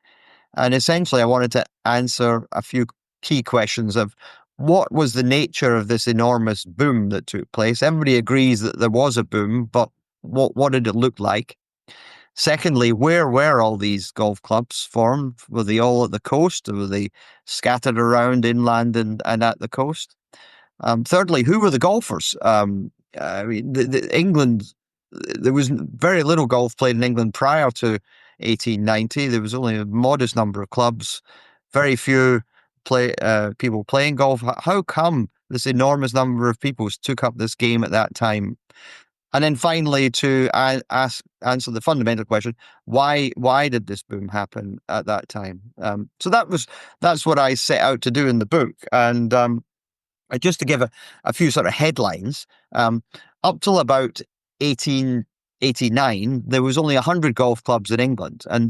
And essentially, I wanted to answer a few key questions of what was the nature of this enormous boom that took place. Everybody agrees that there was a boom, but what did it look like? Secondly, where were all these golf clubs formed? Were they all at the coast, or were they scattered around inland and at the coast? Thirdly, who were the golfers? I mean, England, there was very little golf played in England prior to 1890. There was only a modest number of clubs, very few people playing golf. How come this enormous number of people took up this game at that time? And then finally, to answer the fundamental question, why did this boom happen at that time? So that's what I set out to do in the book. And just to give a few sort of headlines, up till about 1889, there was only 100 golf clubs in England, and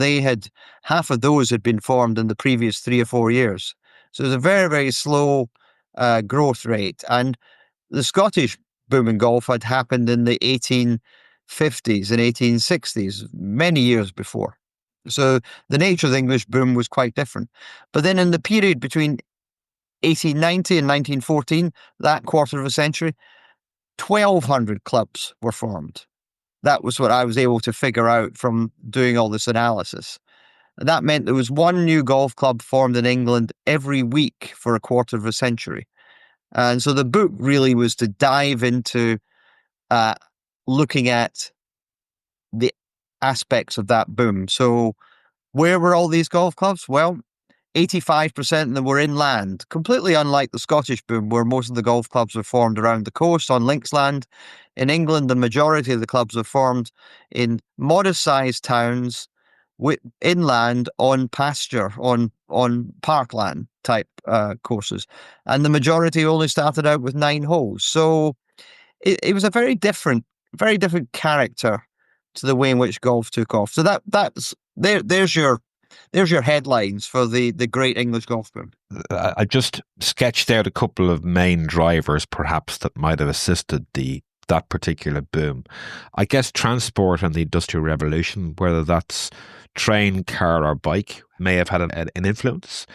half of those had been formed in the previous 3 or 4 years. So it was a very, very slow growth rate. And the Scottish boom in golf had happened in the 1850s and 1860s, many years before. So the nature of the English boom was quite different. But then in the period between 1890 and 1914, that quarter of a century, 1,200 clubs were formed. That was what I was able to figure out from doing all this analysis. And that meant there was one new golf club formed in England every week for a quarter of a century. And so the book really was to dive into looking at the aspects of that boom. So where were all these golf clubs? Well, 85% of them were inland, completely unlike the Scottish boom, where most of the golf clubs were formed around the coast on linksland. In England, the majority of the clubs were formed in modest-sized towns, inland, on pasture, on parkland. type courses, and the majority only started out with 9 holes. So it was a very different character to the way in which golf took off. So there's your headlines for the great English golf boom. I just sketched out a couple of main drivers, perhaps, that might have assisted that particular boom. I guess transport and the Industrial Revolution, whether that's train, car, or bike, may have had an influence.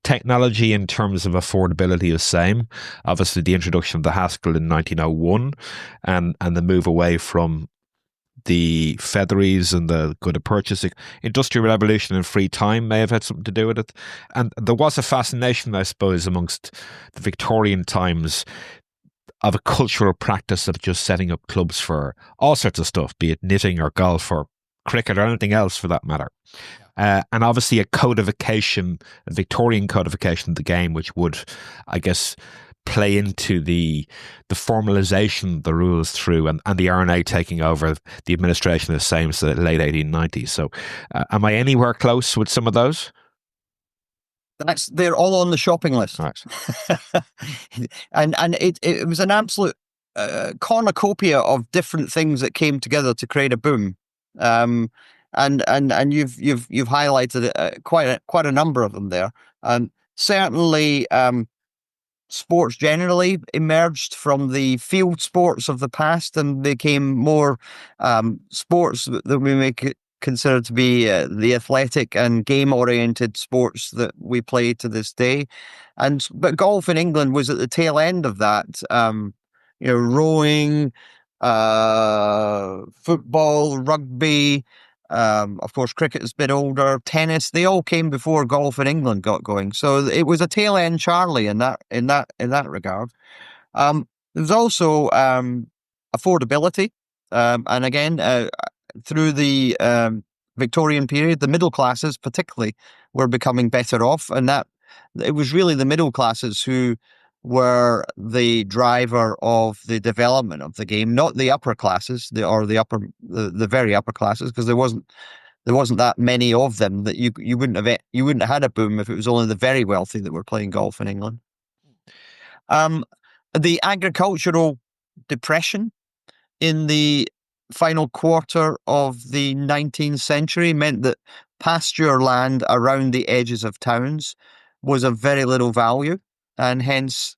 Technology in terms of affordability is same. Obviously, the introduction of the Haskell in 1901 and the move away from the featheries and the good of purchasing. Industrial Revolution and free time may have had something to do with it. And there was a fascination, I suppose, amongst the Victorian times of a cultural practice of just setting up clubs for all sorts of stuff, be it knitting or golf or cricket or anything else for that matter. And obviously a Victorian codification of the game, which would, I guess, play into the formalization of the rules through and the R&A taking over the administration of the same to the late 1890s. So am I anywhere close with some of those? They're all on the shopping list. Right. and it was an absolute cornucopia of different things that came together to create a boom. And you've highlighted quite a number of them there. Certainly, sports generally emerged from the field sports of the past and became more sports that we may consider to be the athletic and game-oriented sports that we play to this day. But golf in England was at the tail end of that. Rowing, football, rugby, of course, cricket is a bit older, tennis, they all came before golf in England got going. So it was a tail end Charlie in that regard. There's also affordability. And again, through the Victorian period, the middle classes particularly were becoming better off. And that it was really the middle classes who were the driver of the development of the game, not the upper classes, the very upper classes, because there wasn't that many of them that you wouldn't have had a boom if it was only the very wealthy that were playing golf in England. The agricultural depression in the final quarter of the 19th century meant that pasture land around the edges of towns was of very little value, and hence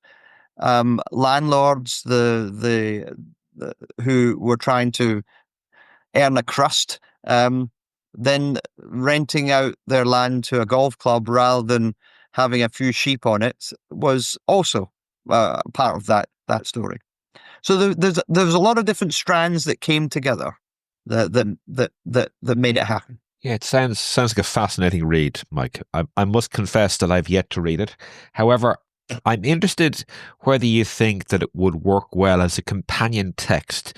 landlords, the who were trying to earn a crust, then renting out their land to a golf club rather than having a few sheep on it was also part of that story. So there's a lot of different strands that came together that made it happen. Yeah, it sounds like a fascinating read, Mike. I must confess that I've yet to read it. However, I'm interested whether you think that it would work well as a companion text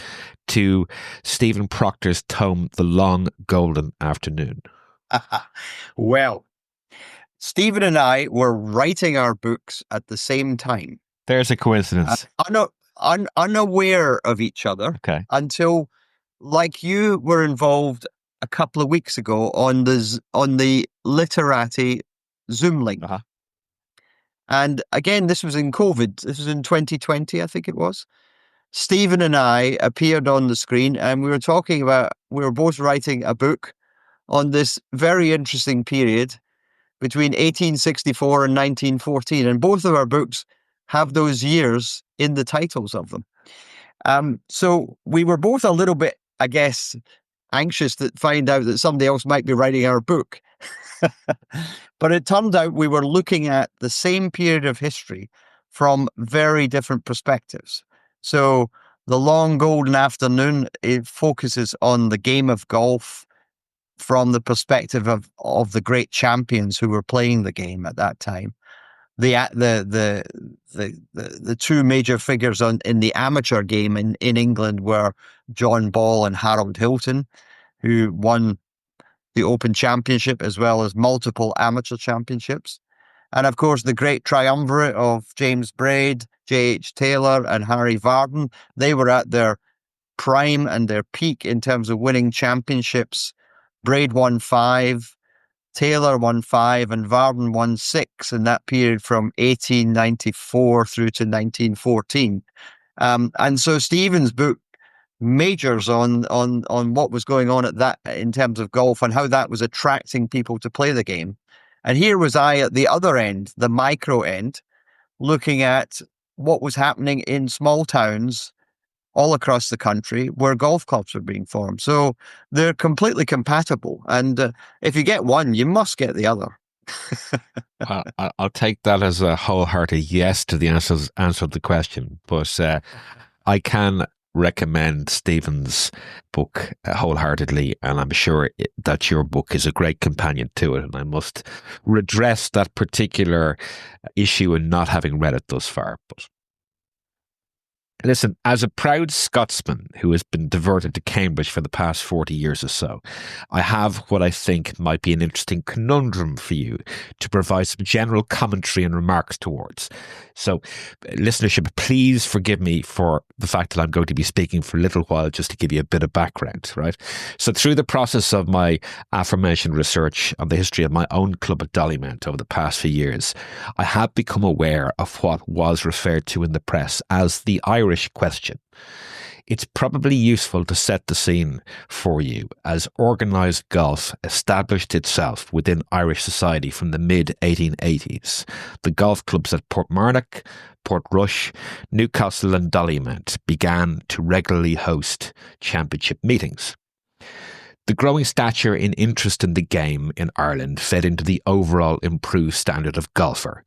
to Stephen Proctor's tome, The Long Golden Afternoon. Well, Stephen and I were writing our books at the same time. There's a coincidence. Unaware of each other, okay, until, like, you were involved a couple of weeks ago on the Literati Zoom link. Uh-huh. And again, this was in COVID. This was in 2020, I think it was. Stephen and I appeared on the screen, and we were both writing a book on this very interesting period between 1864 and 1914. And both of our books have those years in the titles of them. So we were both a little bit, I guess, anxious to find out that somebody else might be writing our book. But it turned out we were looking at the same period of history from very different perspectives. So The Long Golden Afternoon, it focuses on the game of golf from the perspective of the great champions who were playing the game at that time. The two major figures in the amateur game in England were John Ball and Harold Hilton, who won the Open Championship as well as multiple amateur championships. And of course, the great triumvirate of James Braid, J.H. Taylor, and Harry Vardon, they were at their prime and their peak in terms of winning championships. Braid won 5, Taylor won 5 and Varden won 6 in that period from 1894 through to 1914. And so Stephen's book majors on what was going on at that in terms of golf and how that was attracting people to play the game. And here was I at the other end, the micro end, looking at what was happening in small towns all across the country where golf clubs were being formed. So they're completely compatible. And if you get one, you must get the other. I'll take that as a wholehearted yes to the answer of the question. But I can recommend Stephen's book wholeheartedly, and I'm sure that your book is a great companion to it. And I must redress that particular issue in not having read it thus far. But listen, as a proud Scotsman who has been diverted to Cambridge for the past 40 years or so, I have what I think might be an interesting conundrum for you to provide some general commentary and remarks towards. So, listenership, please forgive me for the fact that I'm going to be speaking for a little while just to give you a bit of background, right? So, through the process of my aforementioned research on the history of my own club at Dollymount over the past few years, I have become aware of what was referred to in the press as the Irish question. It's probably useful to set the scene for you as organised golf established itself within Irish society from the mid-1880s. The golf clubs at Portmarnock, Portrush, Newcastle and Dollymount began to regularly host championship meetings. The growing stature in interest in the game in Ireland fed into the overall improved standard of golfer.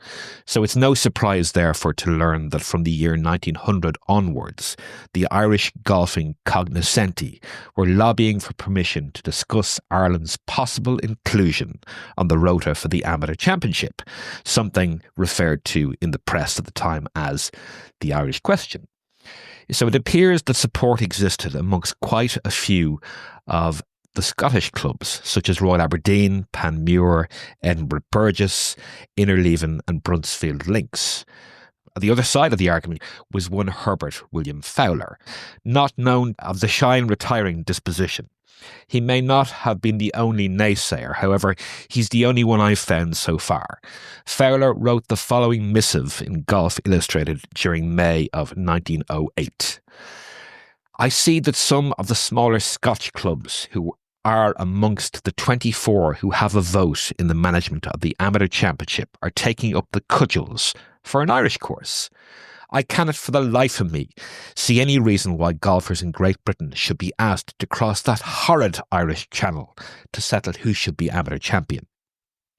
So it's no surprise, therefore, to learn that from the year 1900 onwards, the Irish golfing cognoscenti were lobbying for permission to discuss Ireland's possible inclusion on the rota for the Amateur Championship, something referred to in the press at the time as the Irish question. So it appears that support existed amongst quite a few of the Scottish clubs, such as Royal Aberdeen, Panmure, Edinburgh Burgess, Innerleithen and Bruntsfield Links. The other side of the argument was one Herbert William Fowler, not known of the shy and retiring disposition. He may not have been the only naysayer, however, he's the only one I've found so far. Fowler wrote the following missive in Golf Illustrated during May of 1908. I see that some of the smaller Scotch clubs who are amongst the 24 who have a vote in the management of the Amateur Championship are taking up the cudgels for an Irish course. I cannot for the life of me see any reason why golfers in Great Britain should be asked to cross that horrid Irish channel to settle who should be amateur champion.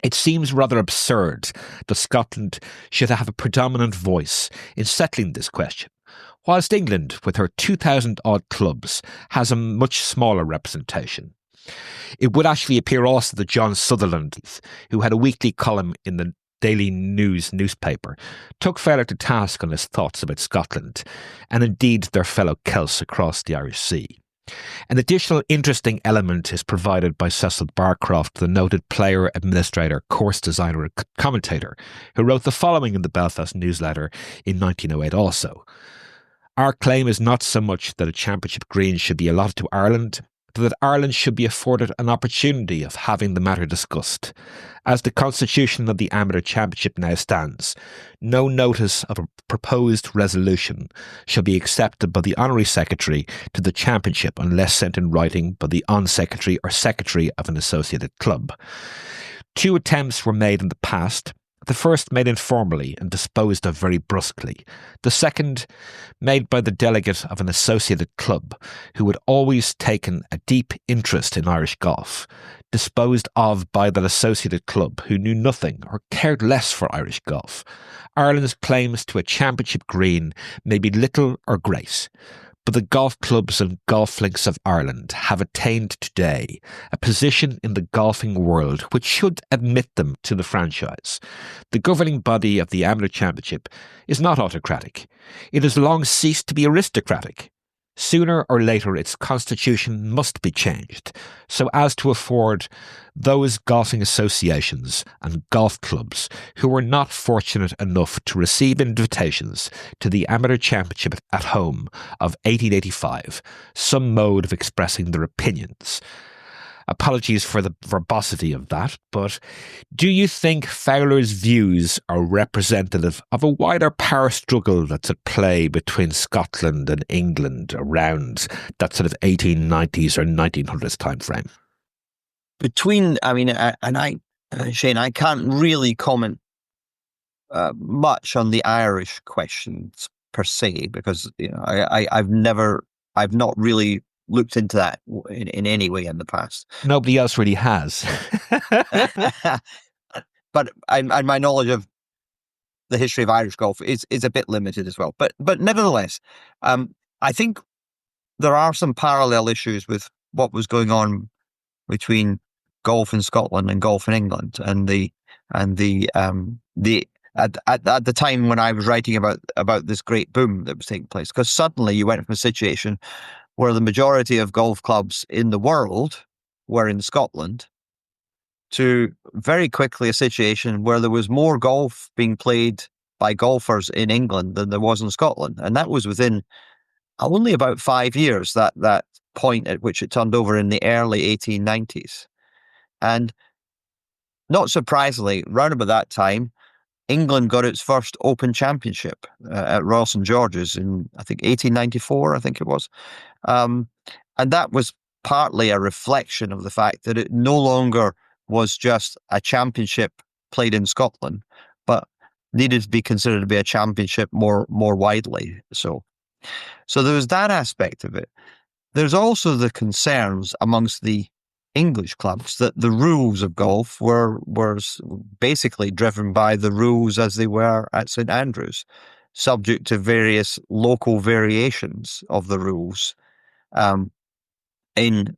It seems rather absurd that Scotland should have a predominant voice in settling this question, whilst England, with her 2,000-odd clubs, has a much smaller representation. It would actually appear also that John Sutherland, who had a weekly column in the Daily News newspaper, took Fowler to task on his thoughts about Scotland, and indeed their fellow Celts across the Irish Sea. An additional interesting element is provided by Cecil Barcroft, the noted player, administrator, course designer and commentator, who wrote the following in the Belfast newsletter in 1908 also. Our claim is not so much that a championship green should be allotted to Ireland, but that Ireland should be afforded an opportunity of having the matter discussed. As the constitution of the Amateur Championship now stands, no notice of a proposed resolution shall be accepted by the Honorary Secretary to the Championship unless sent in writing by the On-Secretary or Secretary of an associated club. 2 attempts were made in the past. The first made informally and disposed of very brusquely. The second made by the delegate of an associated club who had always taken a deep interest in Irish golf, disposed of by that associated club who knew nothing or cared less for Irish golf. Ireland's claims to a championship green may be little or great, but the golf clubs and golf links of Ireland have attained today a position in the golfing world which should admit them to the franchise. The governing body of the Amateur Championship is not autocratic. It has long ceased to be aristocratic. Sooner or later its constitution must be changed so as to afford those golfing associations and golf clubs who were not fortunate enough to receive invitations to the Amateur Championship at home of 1885 some mode of expressing their opinions. Apologies for the verbosity of that, but do you think Fowler's views are representative of a wider power struggle that's at play between Scotland and England around that sort of 1890s or 1900s time frame? Shane, I can't really comment much on the Irish questions per se, because I've not really looked into that in any way in the past. Nobody else really has. But my knowledge of the history of Irish golf is a bit limited as well. But nevertheless, I think there are some parallel issues with what was going on between golf in Scotland and golf in England, and at the time when I was writing about this great boom that was taking place, because suddenly you went from a situation where the majority of golf clubs in the world were in Scotland to very quickly a situation where there was more golf being played by golfers in England than there was in Scotland. And that was within only about 5 years, that point at which it turned over in the early 1890s. And not surprisingly, round about that time, England got its first Open Championship at Royal St George's in, I think, 1894, I think it was. And that was partly a reflection of the fact that it no longer was just a championship played in Scotland, but needed to be considered to be a championship more widely. So there was that aspect of it. There's also the concerns amongst the English clubs that the rules of golf were basically driven by the rules as they were at St Andrews, subject to various local variations of the rules in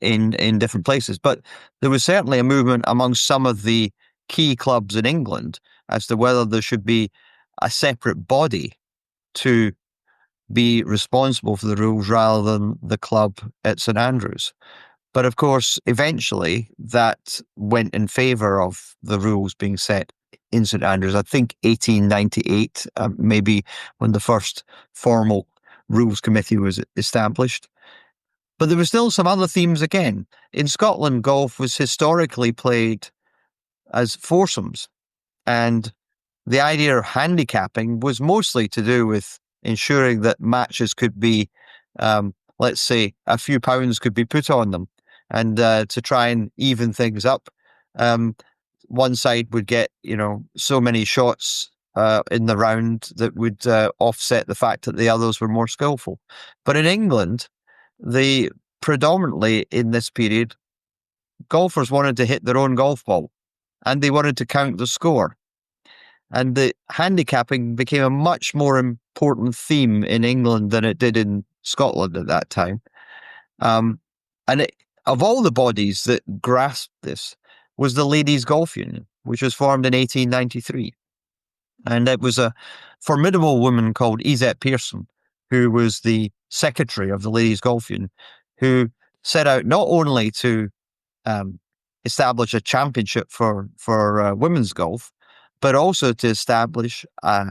different places. But there was certainly a movement amongst some of the key clubs in England as to whether there should be a separate body to be responsible for the rules rather than the club at St Andrews. But of course, eventually that went in favour of the rules being set in St Andrews. I think 1898, maybe when the first formal rules committee was established. But there were still some other themes again. In Scotland, golf was historically played as foursomes. And the idea of handicapping was mostly to do with ensuring that matches could be, let's say, a few pounds could be put on them. And to try and even things up, one side would get, so many shots in the round that would offset the fact that the others were more skillful. But in England, predominantly in this period, golfers wanted to hit their own golf ball, and they wanted to count the score. And the handicapping became a much more important theme in England than it did in Scotland at that time. Of all the bodies that grasped this was the Ladies' Golf Union, which was formed in 1893. And it was a formidable woman called Ezette Pearson, who was the secretary of the Ladies' Golf Union, who set out not only to establish a championship for women's golf, but also to establish a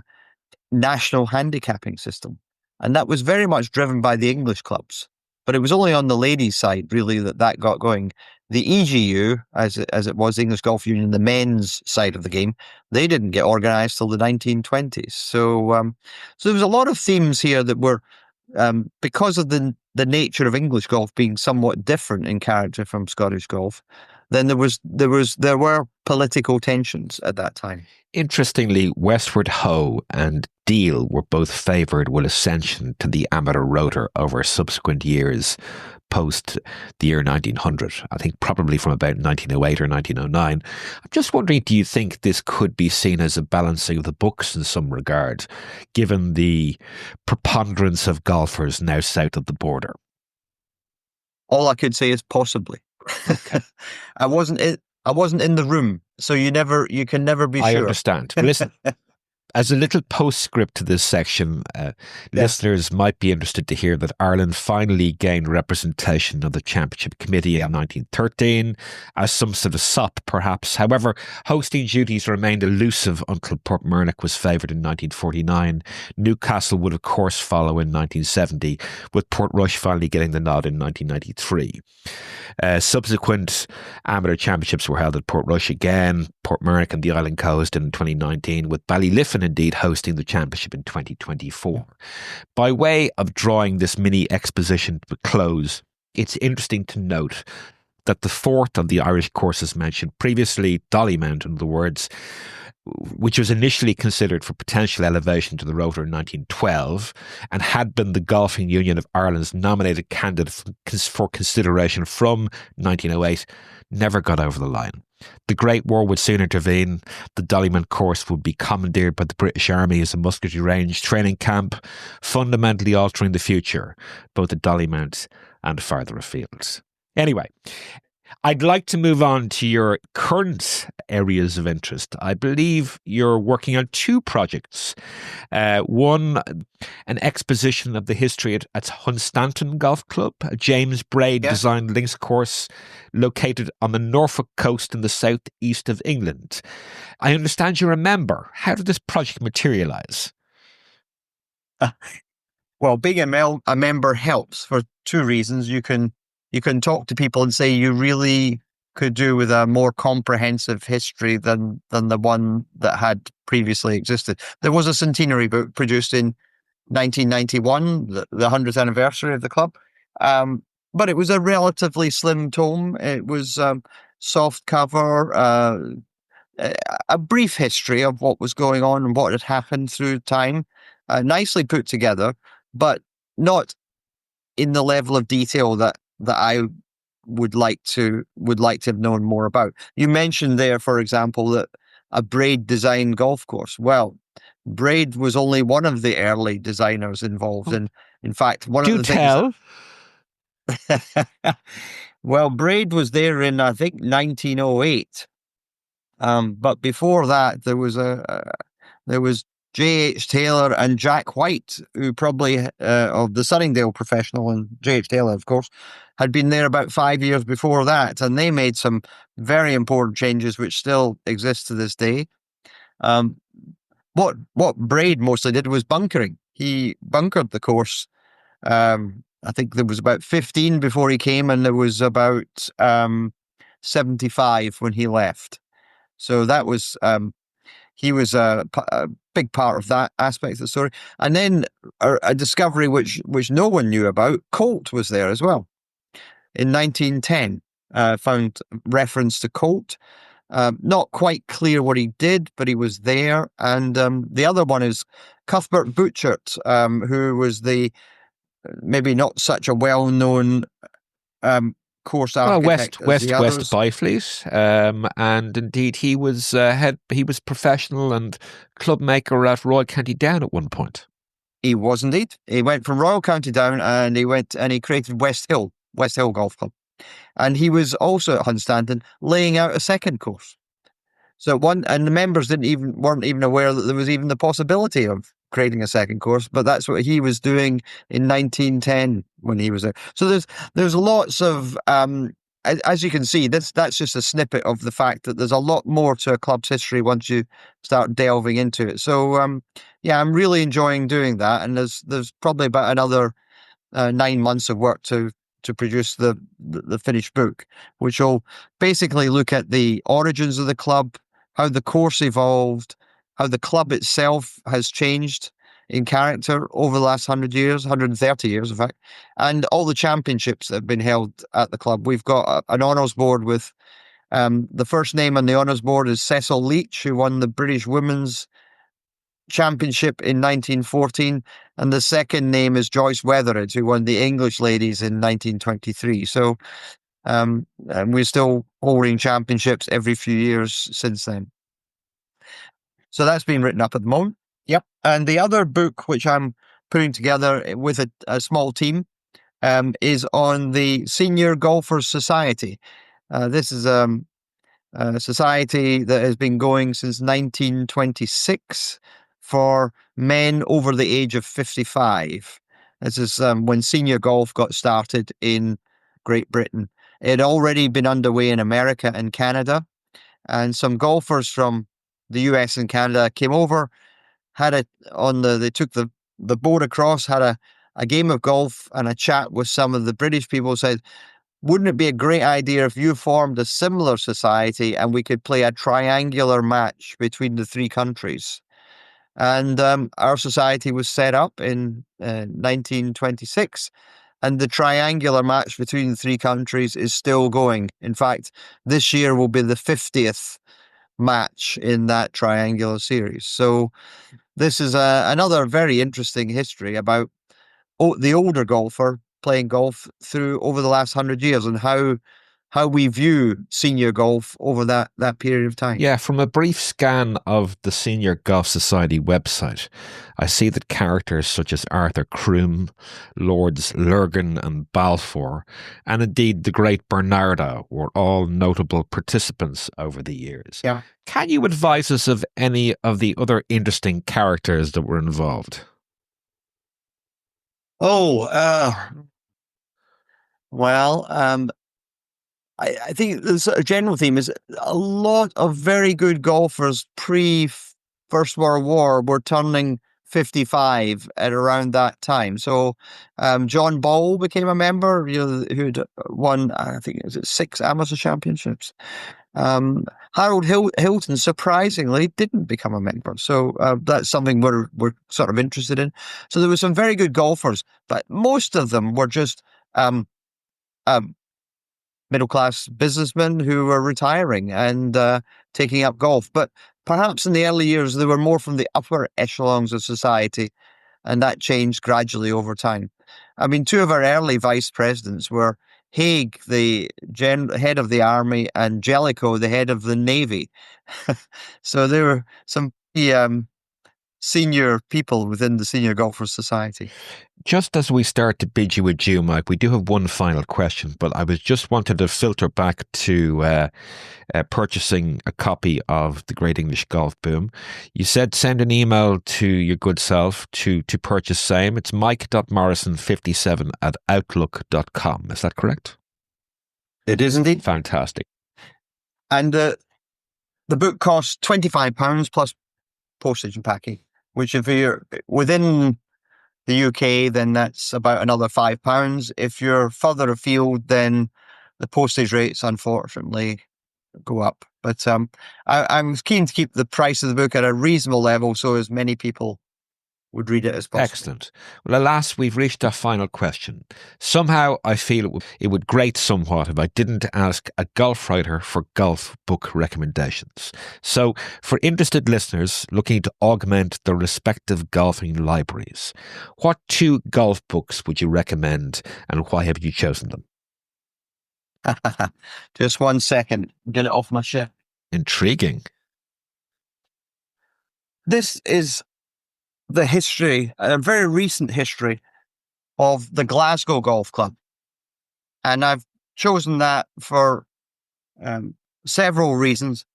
national handicapping system. And that was very much driven by the English clubs. But it was only on the ladies' side, really, that got going. The EGU, as it was, the English Golf Union, the men's side of the game, they didn't get organised till the 1920s. So there was a lot of themes here that were, because of the nature of English golf being somewhat different in character from Scottish golf, then there were political tensions at that time. Interestingly, Westward Ho and Deal were both favoured with ascension to the amateur rotor over subsequent years post the year 1900. I think probably from about 1908 or 1909. I'm just wondering, do you think this could be seen as a balancing of the books in some regard, given the preponderance of golfers now south of the border? All I could say is possibly. Okay. I wasn't in the room, so you can never be sure. I understand. Listen, As a little postscript to this section, listeners might be interested to hear that Ireland finally gained representation on the Championship Committee in 1913, as some sort of sop, perhaps. However, hosting duties remained elusive until Portmernock was favoured in 1949. Newcastle would, of course, follow in 1970, with Portrush finally getting the nod in 1993. Subsequent amateur championships were held at Portrush again, Portmernock and the Island Coast in 2019, with Ballyliffin indeed hosting the championship in 2024. By way of drawing this mini exposition to a close, it's interesting to note that the fourth of the Irish courses mentioned previously, Dollymount in other words, which was initially considered for potential elevation to the Rota in 1912 and had been the Golfing Union of Ireland's nominated candidate for consideration from 1908, never got over the line. The Great War would soon intervene. The Dollymount course would be commandeered by the British Army as a musketry range training camp, fundamentally altering the future, both at Dollymount and farther afield. Anyway, I'd like to move on to your current areas of interest. I believe you're working on two projects. One, an exposition of the history at Hunstanton Golf Club, a James Braid designed links course located on the Norfolk coast in the southeast of England. I understand you're a member. How did this project materialise? Well, being a member helps for two reasons. You can talk to people and say you really could do with a more comprehensive history than the one that had previously existed. There was a centenary book produced in 1991, the 100th anniversary of the club, but it was a relatively slim tome. It was soft cover, a brief history of what was going on and what had happened through time, nicely put together, but not in the level of detail that I would like to have known more about. You mentioned there, for example, that a Braid designed golf course. Well, Braid was only one of the early designers involved, and in fact, one of the things. Well, Braid was there in I think 1908, but before that there was J.H. Taylor and Jack White, who probably, of the Sunningdale Professional, and J.H. Taylor, of course, had been there about 5 years before that, and they made some very important changes which still exist to this day. What Braid mostly did was bunkering. He bunkered the course. I think there was about 15 before he came, and there was about 75 when he left. So that was... he was a big part of that aspect of the story. And then a discovery which no one knew about, Colt was there as well. In 1910, found reference to Colt. Not quite clear what he did, but he was there. And the other one is Cuthbert Butchert, who was maybe not such a well-known course architect. West Byfleet, and indeed he was professional and club maker at Royal County Down at one point. He was indeed. He went from Royal County Down and he created West Hill Golf Club, and he was also at Hunstanton laying out a second course. So and the members weren't even aware that there was even the possibility of creating a second course, but that's what he was doing in 1910 when he was there. So there's lots of, as you can see, that's just a snippet of the fact that there's a lot more to a club's history once you start delving into it. So I'm really enjoying doing that, and there's probably about another 9 months of work to produce the finished book, which will basically look at the origins of the club, how the course evolved, how the club itself has changed in character over the last 130 years, in fact, and all the championships that have been held at the club. We've got an honours board with the first name on the honours board is Cecil Leach, who won the British Women's Championship in 1914, and the second name is Joyce Wetheridge, who won the English Ladies in 1923. So and we're still holding championships every few years since then. So that's been written up at the moment. Yep. And the other book, which I'm putting together with a small team, is on the Senior Golfers Society. This is a society that has been going since 1926. for men over the age of 55. This is when senior golf got started in Great Britain. It had already been underway in America and Canada, and some golfers from the US and Canada came over, they took the boat across, had a game of golf and a chat with some of the British people, said, wouldn't it be a great idea if you formed a similar society and we could play a triangular match between the three countries? And our society was set up in 1926, and the triangular match between the three countries is still going. In fact, this year will be the 50th match in that triangular series. So this is another very interesting history about the older golfer playing golf through over the last 100 years, and how we view senior golf over that period of time. Yeah, from a brief scan of the Senior Golf Society website, I see that characters such as Arthur Croom, Lords Lurgan and Balfour, and indeed the great Bernardo were all notable participants over the years. Yeah. Can you advise us of any of the other interesting characters that were involved? Well, I think the sort of general theme is a lot of very good golfers pre-First World War were turning 55 at around that time. So John Ball became a member, who'd won, I think, is it 6 amateur championships. Harold Hilton, surprisingly, didn't become a member. So that's something we're sort of interested in. So there were some very good golfers, but most of them were just middle-class businessmen who were retiring and taking up golf. But perhaps in the early years, they were more from the upper echelons of society, and that changed gradually over time. I mean, 2 of our early vice presidents were Haig, the head of the army, and Jellicoe, the head of the navy. So there were some senior people within the Senior Golfers Society. Just as we start to bid you adieu, Mike, we do have one final question, but I was just wanted to filter back to purchasing a copy of The Great English Golf Boom. You said send an email to your good self to purchase same. It's mike.morrison57@outlook.com. Is that correct? It is indeed. Fantastic. And the book costs £25 plus postage and packing, which if you're within the UK, then that's about another £5. If you're further afield, then the postage rates, unfortunately, go up. But I'm keen to keep the price of the book at a reasonable level so as many people would read it as possible. Excellent. Well, alas, we've reached our final question. Somehow I feel it would grate somewhat if I didn't ask a golf writer for golf book recommendations. So for interested listeners looking to augment their respective golfing libraries, what 2 golf books would you recommend and why have you chosen them? Just 1 second. Get it off my ship. Intriguing. This is the history, a very recent history of the Glasgow Golf Club. And I've chosen that for several reasons.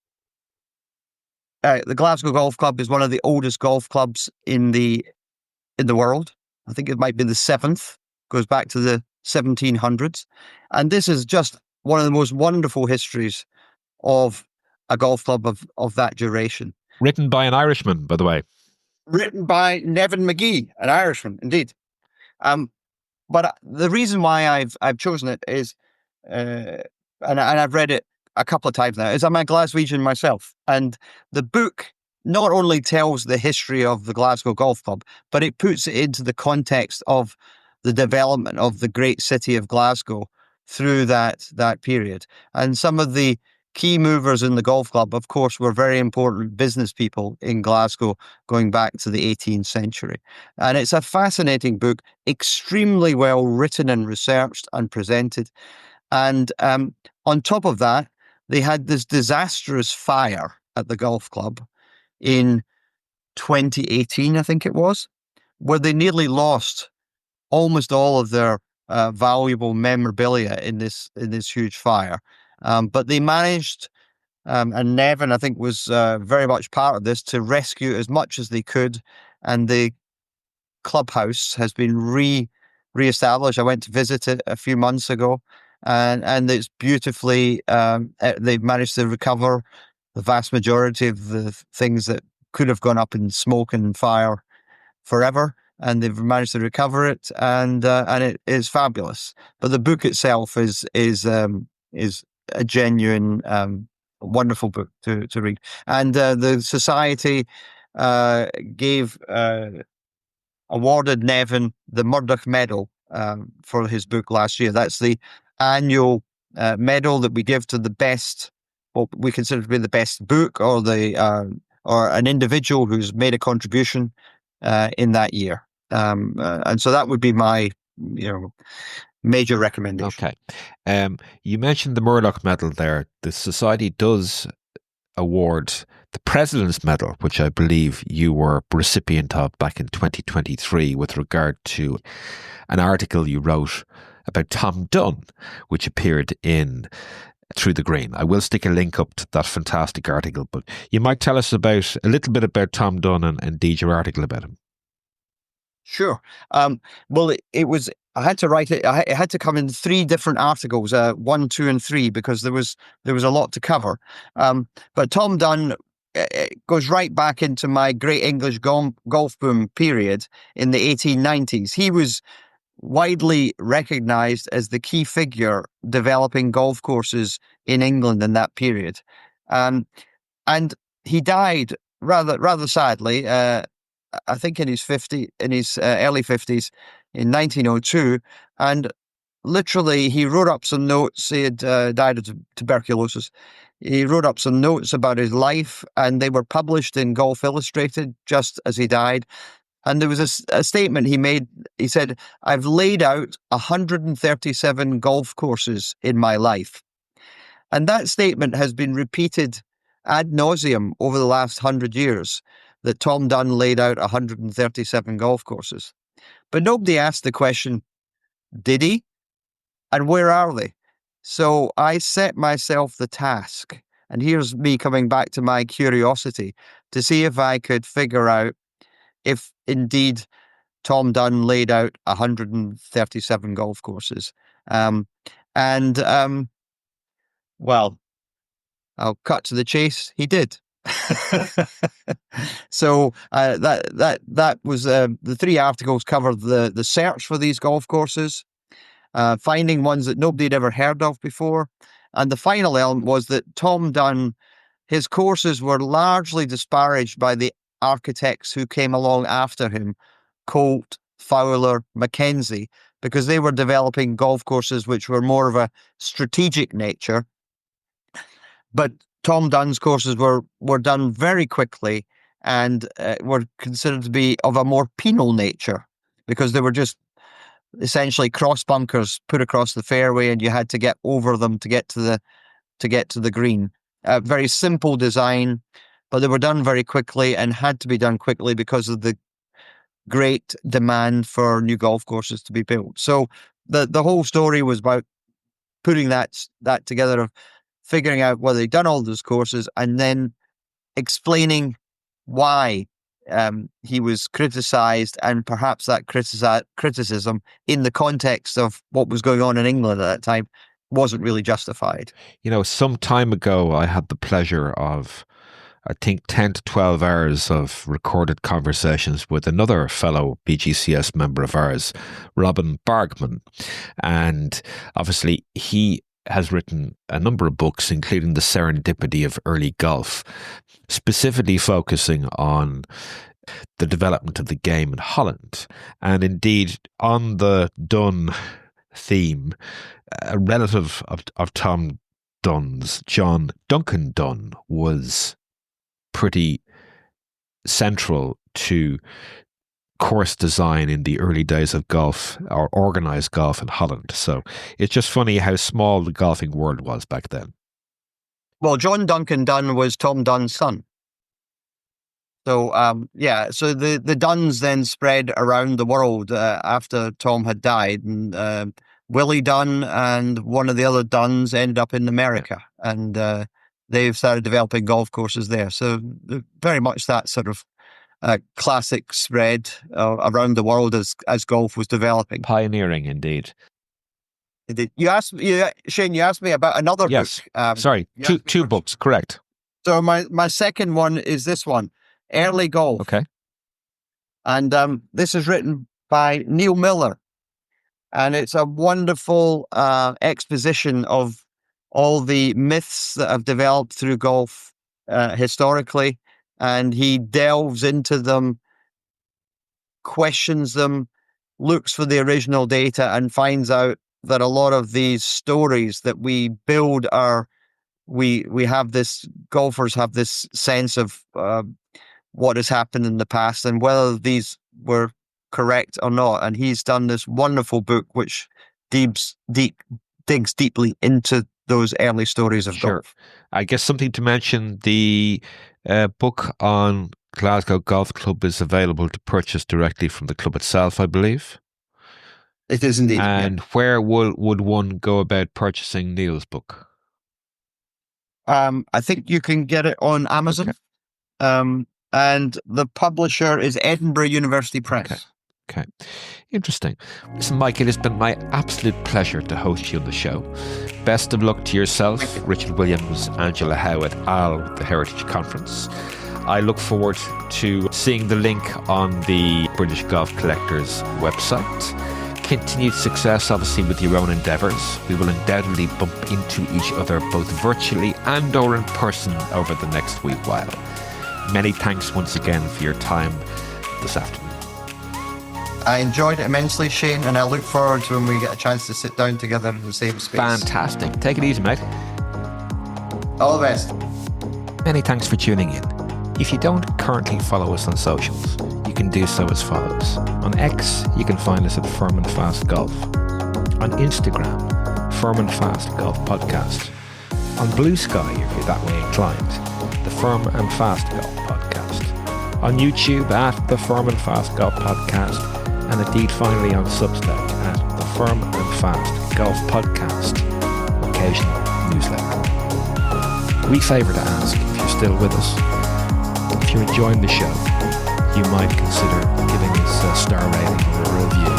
The Glasgow Golf Club is one of the oldest golf clubs in the world. I think it might be the 7th, goes back to the 1700s. And this is just one of the most wonderful histories of a golf club of that duration. Written by an Irishman, by the way. Written by Nevin McGee, an Irishman, indeed. But the reason why I've chosen it is, and I've read it a couple of times now, is I'm a Glaswegian myself. And the book not only tells the history of the Glasgow Golf Club, but it puts it into the context of the development of the great city of Glasgow through that period. And some of the key movers in the golf club, of course, were very important business people in Glasgow going back to the 18th century. And it's a fascinating book, extremely well written and researched and presented. And on top of that, they had this disastrous fire at the golf club in 2018, I think it was, where they nearly lost almost all of their valuable memorabilia in this huge fire. But they managed And Nevin, I think, was very much part of this to rescue as much as they could. And the clubhouse has been re-established. I went to visit it a few months ago, and it's beautifully. They've managed to recover the vast majority of the things that could have gone up in smoke and fire forever, and they've managed to recover it, and it is fabulous. But the book itself is a genuine, wonderful book to read. And the society gave awarded Nevin the Murdoch Medal for his book last year. That's the annual medal that we give to the best, what we consider to be the best book, or or an individual who's made a contribution in that year. And so that would be my, major recommendation. Okay. You mentioned the Murdoch Medal there. The Society does award the President's Medal, which I believe you were recipient of back in 2023 with regard to an article you wrote about Tom Dunn, which appeared in Through the Green. I will stick a link up to that fantastic article, but you might tell us a little bit about Tom Dunn and indeed your article about him. Sure. Well, it was. I had to write it. It had to come in 3 different articles, 1, 2, and 3, because there was a lot to cover. But Tom Dunn goes right back into my Great English Golf Boom period in the 1890s. He was widely recognised as the key figure developing golf courses in England in that period, and he died rather sadly. I think in his early 50s, in 1902, and literally he wrote up some notes. He had died of tuberculosis. He wrote up some notes about his life, and they were published in Golf Illustrated just as he died. And there was a statement he made. He said, "I've laid out 137 golf courses in my life." And that statement has been repeated ad nauseum over the last 100 years, that Tom Dunn laid out 137 golf courses. But nobody asked the question, did he? And where are they? So I set myself the task, and here's me coming back to my curiosity, to see if I could figure out if indeed Tom Dunn laid out 137 golf courses. Well, I'll cut to the chase. He did. So that was the 3 articles covered the search for these golf courses, finding ones that nobody had ever heard of before, and the final element was that Tom Dunn, his courses were largely disparaged by the architects who came along after him, Colt, Fowler, Mackenzie, because they were developing golf courses which were more of a strategic nature. But Tom Dunn's courses were done very quickly, and were considered to be of a more penal nature, because they were just essentially cross bunkers put across the fairway, and you had to get over them to get to the green. Very simple design, but they were done very quickly, and had to be done quickly because of the great demand for new golf courses to be built. So the whole story was about putting that together, of figuring out whether they'd done all those courses, and then explaining why he was criticized, and perhaps that criticism in the context of what was going on in England at that time wasn't really justified. Some time ago, I had the pleasure of, I think, 10 to 12 hours of recorded conversations with another fellow BGCS member of ours, Robin Bargman. And obviously, he has written a number of books, including The Serendipity of Early Golf, specifically focusing on the development of the game in Holland. And indeed, on the Dunn theme, a relative of Tom Dunn's, John Duncan Dunn, was pretty central to course design in the early days of golf, or organised golf in Holland. So it's just funny how small the golfing world was back then. Well, John Duncan Dunn was Tom Dunn's son. So, so the Dunns then spread around the world after Tom had died, and Willie Dunn and one of the other Dunns ended up in America, and they've started developing golf courses there. So very much that sort of classic spread around the world as golf was developing. Pioneering indeed. Shane, you asked me about another yes. book. Sorry, two books, correct. So my second one is this one, Early Golf. Okay. And this is written by Neil Miller. And it's a wonderful exposition of all the myths that have developed through golf historically. And he delves into them, questions them, looks for the original data, and finds out that a lot of these stories that we build golfers have this sense of what has happened in the past and whether these were correct or not. And he's done this wonderful book which digs deeply into those early stories of golf. I guess something to mention, the book on Glasgow Golf Club is available to purchase directly from the club itself, I believe. It is indeed. And where would one go about purchasing Neil's book? I think you can get it on Amazon. Okay. And the publisher is Edinburgh University Press. Okay. Interesting. Listen, Mike, it has been my absolute pleasure to host you on the show. Best of luck to yourself, Richard Williams, Angela Howe at the Heritage Conference. I look forward to seeing the link on the British Golf Collectors website. Continued success, obviously, with your own endeavours. We will undoubtedly bump into each other both virtually and or in person over the next wee while. Many thanks once again for your time this afternoon. I enjoyed it immensely, Shane, and I look forward to when we get a chance to sit down together in the same space. Fantastic. Take it easy, mate. All the best. Many thanks for tuning in. If you don't currently follow us on socials, you can do so as follows. On X, you can find us at Firm and Fast Golf. On Instagram, Firm and Fast Golf Podcast. On Blue Sky, if you're that way inclined, the Firm and Fast Golf Podcast. On YouTube at the Firm and Fast Golf Podcast. And indeed finally on Substack at the Firm and Fast Golf Podcast occasional newsletter. We favour to ask, if you're still with us, if you're enjoying the show, you might consider giving us a star rating or a review